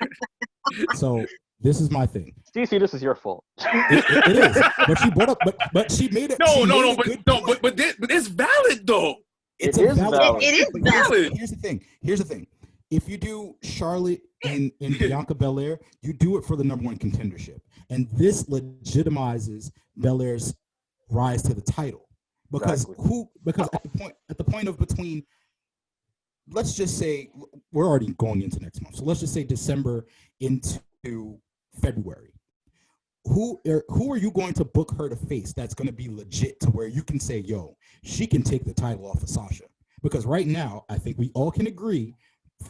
So this is my thing. Stacey, this is your fault. It is, but she brought up, but she made it. But it's valid though. It is valid. It is valid. Here's the thing. If you do Charlotte and Bianca Belair, you do it for the number one contendership, and this legitimizes Belair's rise to the title, because at the point of between, let's just say we're already going into next month, so let's just say December into February. Who are you going to book her to face that's going to be legit to where you can say, yo, she can take the title off of Sasha? Because right now, I think we all can agree,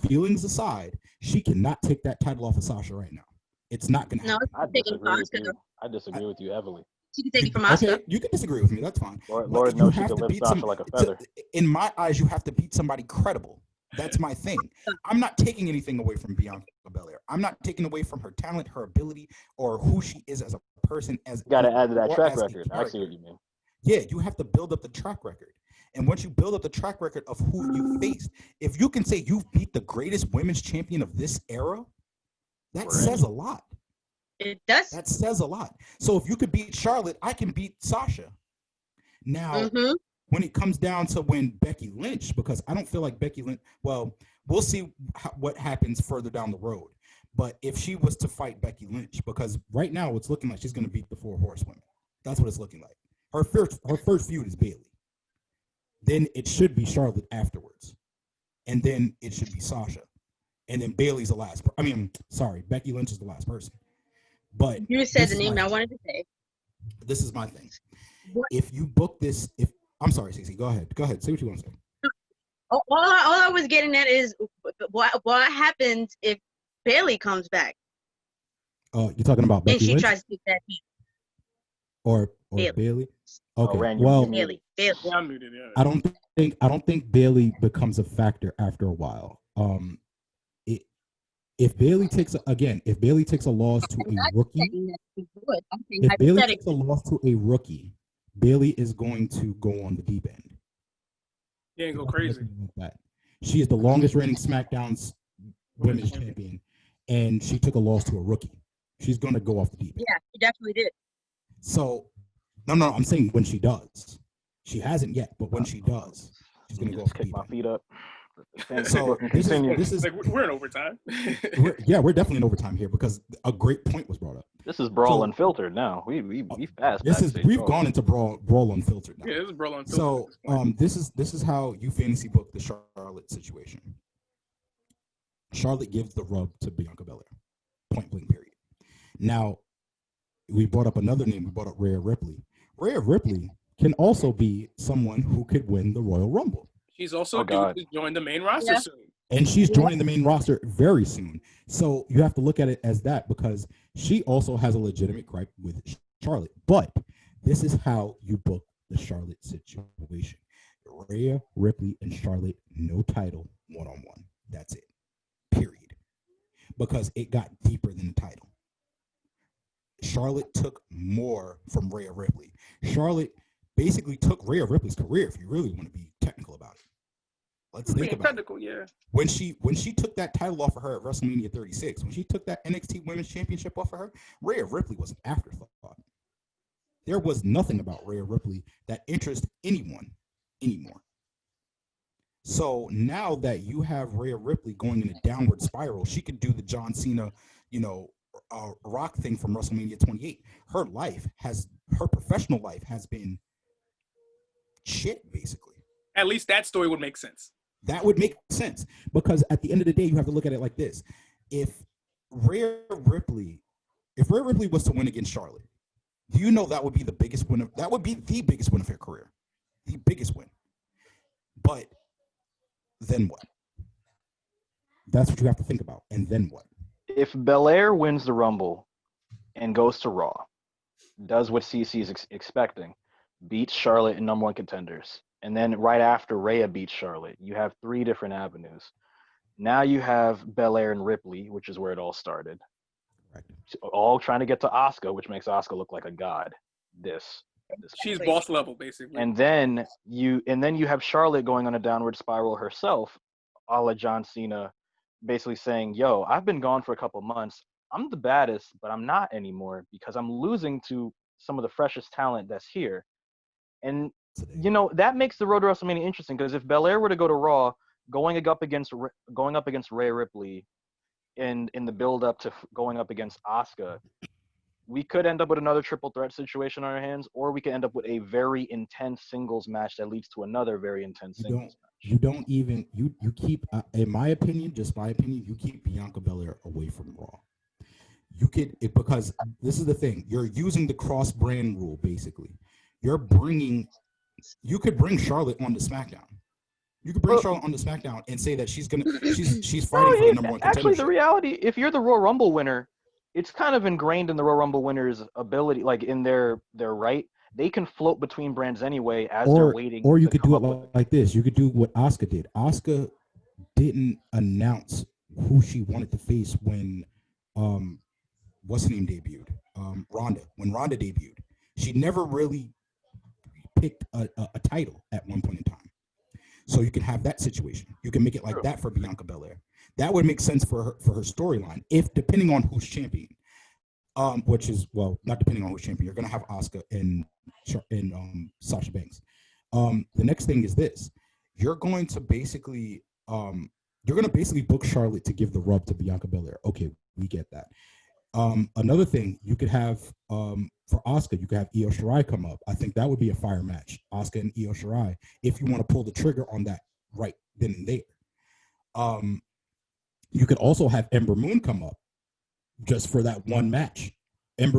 feelings aside, she cannot take that title off of Sasha right now. It's not going to happen. I disagree with you heavily. She can take it from Asuka. Okay, you can disagree with me. That's fine. Lord knows she can lift Sasha like a feather. In my eyes, you have to beat somebody credible. That's my thing. I'm not taking anything away from Bianca Belair. I'm not taking away from her talent, her ability, or who she is as a person. As You got to add to that or track as a record. I see what character. you mean. Yeah, you have to build up the track record. And once you build up the track record of who you faced, if you can say you've beat the greatest women's champion of this era, that says a lot. It does. That says a lot. So if you could beat Charlotte, I can beat Sasha. Now, when it comes down to when Becky Lynch, because I don't feel like Becky Lynch, well, we'll see what happens further down the road. But if she was to fight Becky Lynch, because right now it's looking like she's going to beat the 4 horsewomen. That's what it's looking like. Her first feud is Bayley. Then it should be Charlotte afterwards. And then it should be Sasha. And then Bayley's the last. Becky Lynch is the last person. But you said the name I wanted to say. This is my thing. If you book this, I'm sorry, Cici, go ahead. Go ahead. Say what you want to say. All I was getting at is what happens if Bayley comes back? You're talking about Becky and she Lynch? Tries to take that heat. Or Bayley? Okay. Randy, well, Bayley. Yeah, I'm muted. Yeah. I don't think Bayley becomes a factor after a while. If Bayley takes a loss to a rookie, if Bayley takes a loss to a rookie, Bayley is going to go on the deep end. Yeah, go crazy. Like that. She is the longest reigning SmackDown's women's champion, and she took a loss to a rookie. She's going to go off the deep end. Yeah, she definitely did. So, no, I'm saying when she does. She hasn't yet, but when she does, she's going to go off the deep end. Kick my feet up. So this is like we're in overtime. we're definitely in overtime here because a great point was brought up. This is Brawl Unfiltered now. We fast. We've gone into Brawl Unfiltered now. Yeah, this is Brawl Unfiltered. So this is how you fantasy book the Charlotte situation. Charlotte gives the rub to Bianca Belair. Point blank period. Now we brought up another name. We brought up Rhea Ripley. Rhea Ripley can also be someone who could win the Royal Rumble. She's also due to join the main roster soon. And she's joining the main roster very soon. So you have to look at it as that because she also has a legitimate gripe with Charlotte. But this is how you book the Charlotte situation. Rhea Ripley and Charlotte, no title, one-on-one. That's it. Period. Because it got deeper than the title. Charlotte took more from Rhea Ripley. Charlotte basically took Rhea Ripley's career, if you really want to be technical about it. Let's think about it. Yeah. When she took that title off of her at WrestleMania 36, when she took that NXT Women's Championship off of her, Rhea Ripley was an afterthought. There was nothing about Rhea Ripley that interests anyone anymore. So now that you have Rhea Ripley going in a downward spiral, she could do the John Cena, Rock thing from WrestleMania 28. Her professional life has been shit, basically. At least that story would make sense. That would make sense because at the end of the day, you have to look at it like this: if Rhea Ripley was to win against Charlotte, do you know that would be the biggest win? That would be the biggest win of her career, the biggest win. But then what? That's what you have to think about. And then what? If Belair wins the Rumble and goes to Raw, does what CC is expecting, beats Charlotte in number one contenders, and then right after Rhea beats Charlotte, you have 3 different avenues. Now you have Belair and Ripley, which is where it all started. Right. All trying to get to Asuka, which makes Asuka look like a god. She's boss level, basically. And then you have Charlotte going on a downward spiral herself, a la John Cena, basically saying, yo, I've been gone for a couple months. I'm the baddest, but I'm not anymore because I'm losing to some of the freshest talent that's here. And that makes the road to WrestleMania interesting because if Belair were to go to Raw, going up against Rhea Ripley in the build up to going up against Asuka, we could end up with another triple threat situation on our hands, or we could end up with a very intense singles match that leads to another very intense singles match. You keep, in my opinion, you keep Bianca Belair away from Raw. Because this is the thing, you're using the cross brand rule basically. You could bring Charlotte onto SmackDown. You could bring Charlotte onto SmackDown and say that she's fighting for the number one contendership. Actually, the reality, if you're the Royal Rumble winner, it's kind of ingrained in the Royal Rumble winners' ability, like in their right. They can float between brands anyway as they're waiting. Or you could do it like this. You could do what Asuka did. Asuka didn't announce who she wanted to face when what's her name debuted? Ronda. When Ronda debuted, she never really picked a title at one point in time. So you can have that situation. You can make it like that for Bianca Belair. That would make sense for her storyline, if depending on who's champion. Which is, well, not depending on who's champion. You're gonna have Asuka and Sasha Banks. The next thing is this: you're going to basically book Charlotte to give the rub to Bianca Belair. Okay, we get that. Another thing you could have for Asuka, you could have Io Shirai come up. I think that would be a fire match, Asuka and Io Shirai, if you want to pull the trigger on that right then and there. You could also have Ember Moon come up just for that one match.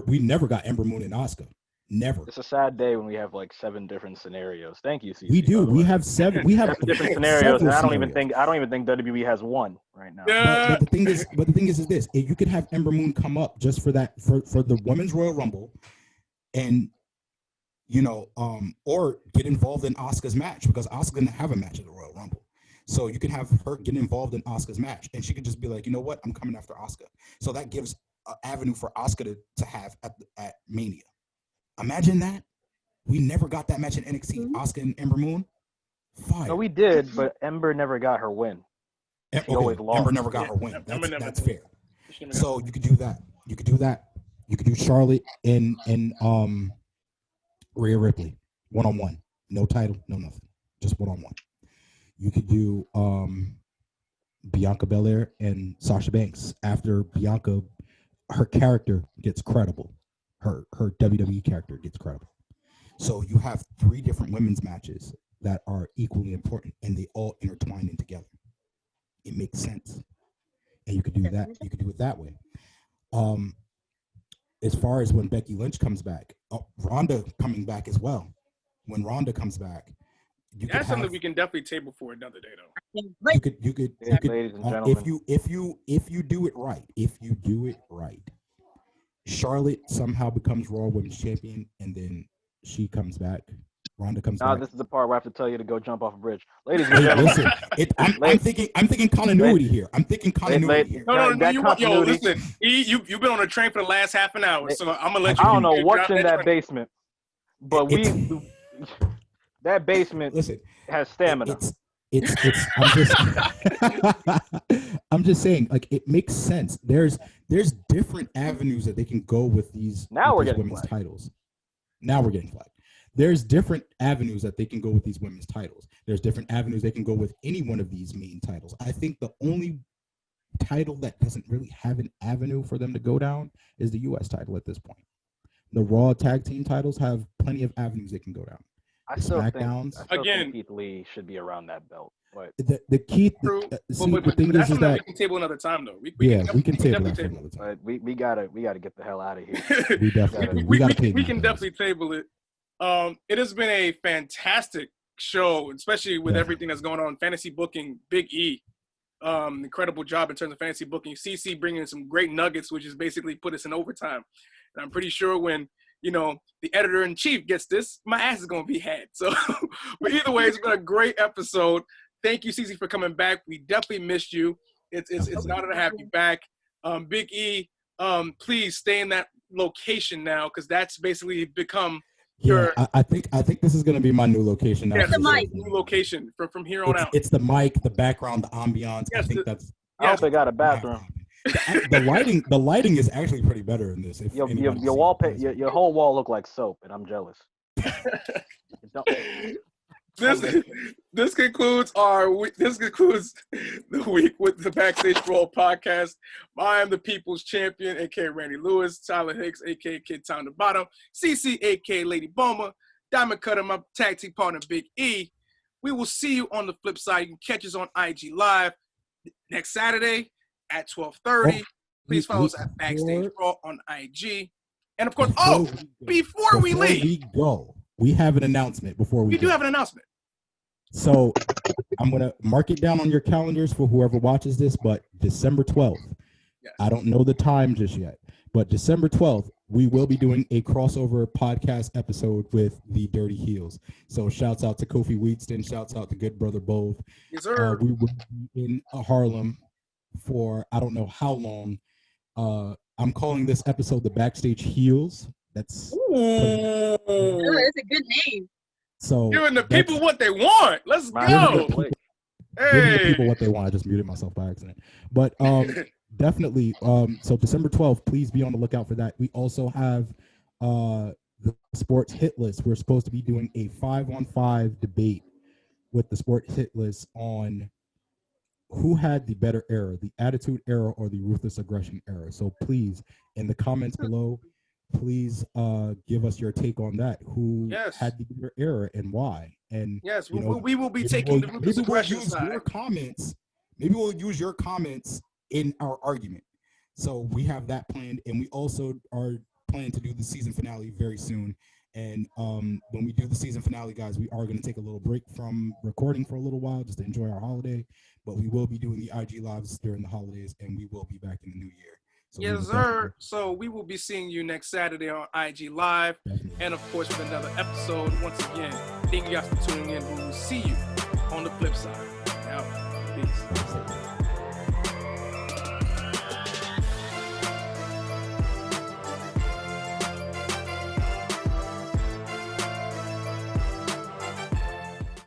We never got Ember Moon and Asuka. Never. It's a sad day when we have like 7 different scenarios. Thank you, Cici. We do. We have 7. We have different scenarios, and I don't even think WWE has one right now. But the thing is this: you could have Ember Moon come up just for that for the Women's Royal Rumble, and or get involved in Asuka's match, because Asuka didn't have a match at the Royal Rumble. So you could have her get involved in Asuka's match, and she could just be like, you know what, I'm coming after Asuka. So that gives an avenue for Asuka to have at Mania. Imagine that. We never got that match in NXT. Asuka and Ember Moon. Fire. No, we did, but Ember never got her win. She always lost. Ember never got her win. That's fair. So you could do that. You could do that. You could do Charlotte and Rhea Ripley 1-on-1. No title, no nothing. Just 1-on-1. You could do Bianca Belair and Sasha Banks after Bianca, her character gets credible. Her WWE character gets credible. So you have 3 different women's matches that are equally important, and they all intertwine in together. It makes sense. And you could do that. You could do it that way. As far as when Becky Lynch comes back, Ronda coming back as well. When Ronda comes back, that's something we can definitely table for another day, though. You could, ladies and gentlemen. if you do it right, Charlotte somehow becomes Raw Women's Champion, and then she comes back. Ronda comes back. This is the part where I have to tell you to go jump off a bridge, ladies and gentlemen. Listen, I'm thinking continuity here. I'm thinking continuity here. No, listen. You've been on a train for the last half an hour, so I'm gonna let you. I don't know what's in that basement, but that basement has stamina. I'm just saying, like, it makes sense. There's different avenues that they can go with these women's titles. Now we're getting flagged. There's different avenues that they can go with these women's titles. There's different avenues they can go with any one of these main titles. I think the only title that doesn't really have an avenue for them to go down is the U.S. title at this point. The Raw tag team titles have plenty of avenues they can go down. I still think Keith Lee should be around that belt. But the Keith, the thing is that we can table another time, though. We can table that for another time. We gotta get the hell out of here. we can definitely table it. It has been a fantastic show, especially with everything that's going on. Fantasy booking, Big E, incredible job in terms of fantasy booking. CC bringing in some great nuggets, which is basically put us in overtime. And I'm pretty sure when the editor-in-chief gets this, my ass is going to be had. So, but either way, it's been a great episode. Thank you, Cici, for coming back. We definitely missed you. It's an honor to have you back. Big E, please stay in that location now, because that's basically become your. I think this is going to be my new location now. Yeah, the mic. New location from here on out. It's the mic, the background, the ambiance. Yes, I think that's. I hope they got a bathroom. The lighting is actually pretty better in this. Your whole wall look like soap, and I'm jealous. This concludes the week with the Backstage Brawl podcast. I am the People's Champion, aka Randy Lewis, Tyler Hicks, aka Kid Town the Bottom, CC, aka Lady Boma, Diamond Cutter, my tag team partner Big E. We will see you on the flip side. You can catch us on IG Live next Saturday at 12:30. Please follow us at Backstage Brawl on IG. And of course, before we leave, we have an announcement before we do have an announcement. So I'm going to mark it down on your calendars for whoever watches this, but December 12th, I don't know the time just yet, but December 12th, we will be doing a crossover podcast episode with the Dirty Heels. So shouts out to Kofi Wheatston, shouts out to Good Brother Both. Yes, sir. We will be in Harlem for I don't know how long. I'm calling this episode the Backstage Heels. That's Ooh. It's a good name. so Giving the people what they want. Let's My go. wait. giving the people Hey. what they want. I just muted myself by accident. But definitely. So December 12th, please be on the lookout for that. We also have the sports hit list. We're supposed to be doing a 5-on-5 debate with the sport hit list on who had the better era, the attitude era or the ruthless aggression era. So please, in the comments below, please give us your take on that. Who Yes. had the better era and why? And Yes, you know, we will be maybe taking the ruthless maybe we'll aggression use side. your comments. Maybe we'll use your comments in our argument. So we have that planned, and we also are planning to do the season finale very soon. And when we do the season finale, guys, we are going to take a little break from recording for a little while just to enjoy our holiday. But we will be doing the IG lives during the holidays, and we will be back in the new year. So we Yes, will sir. So we will be seeing you next Saturday on IG Live. definitely- And of course, with another episode. Once again, thank you guys for tuning in. We will see you on the flip side. Now, peace. definitely-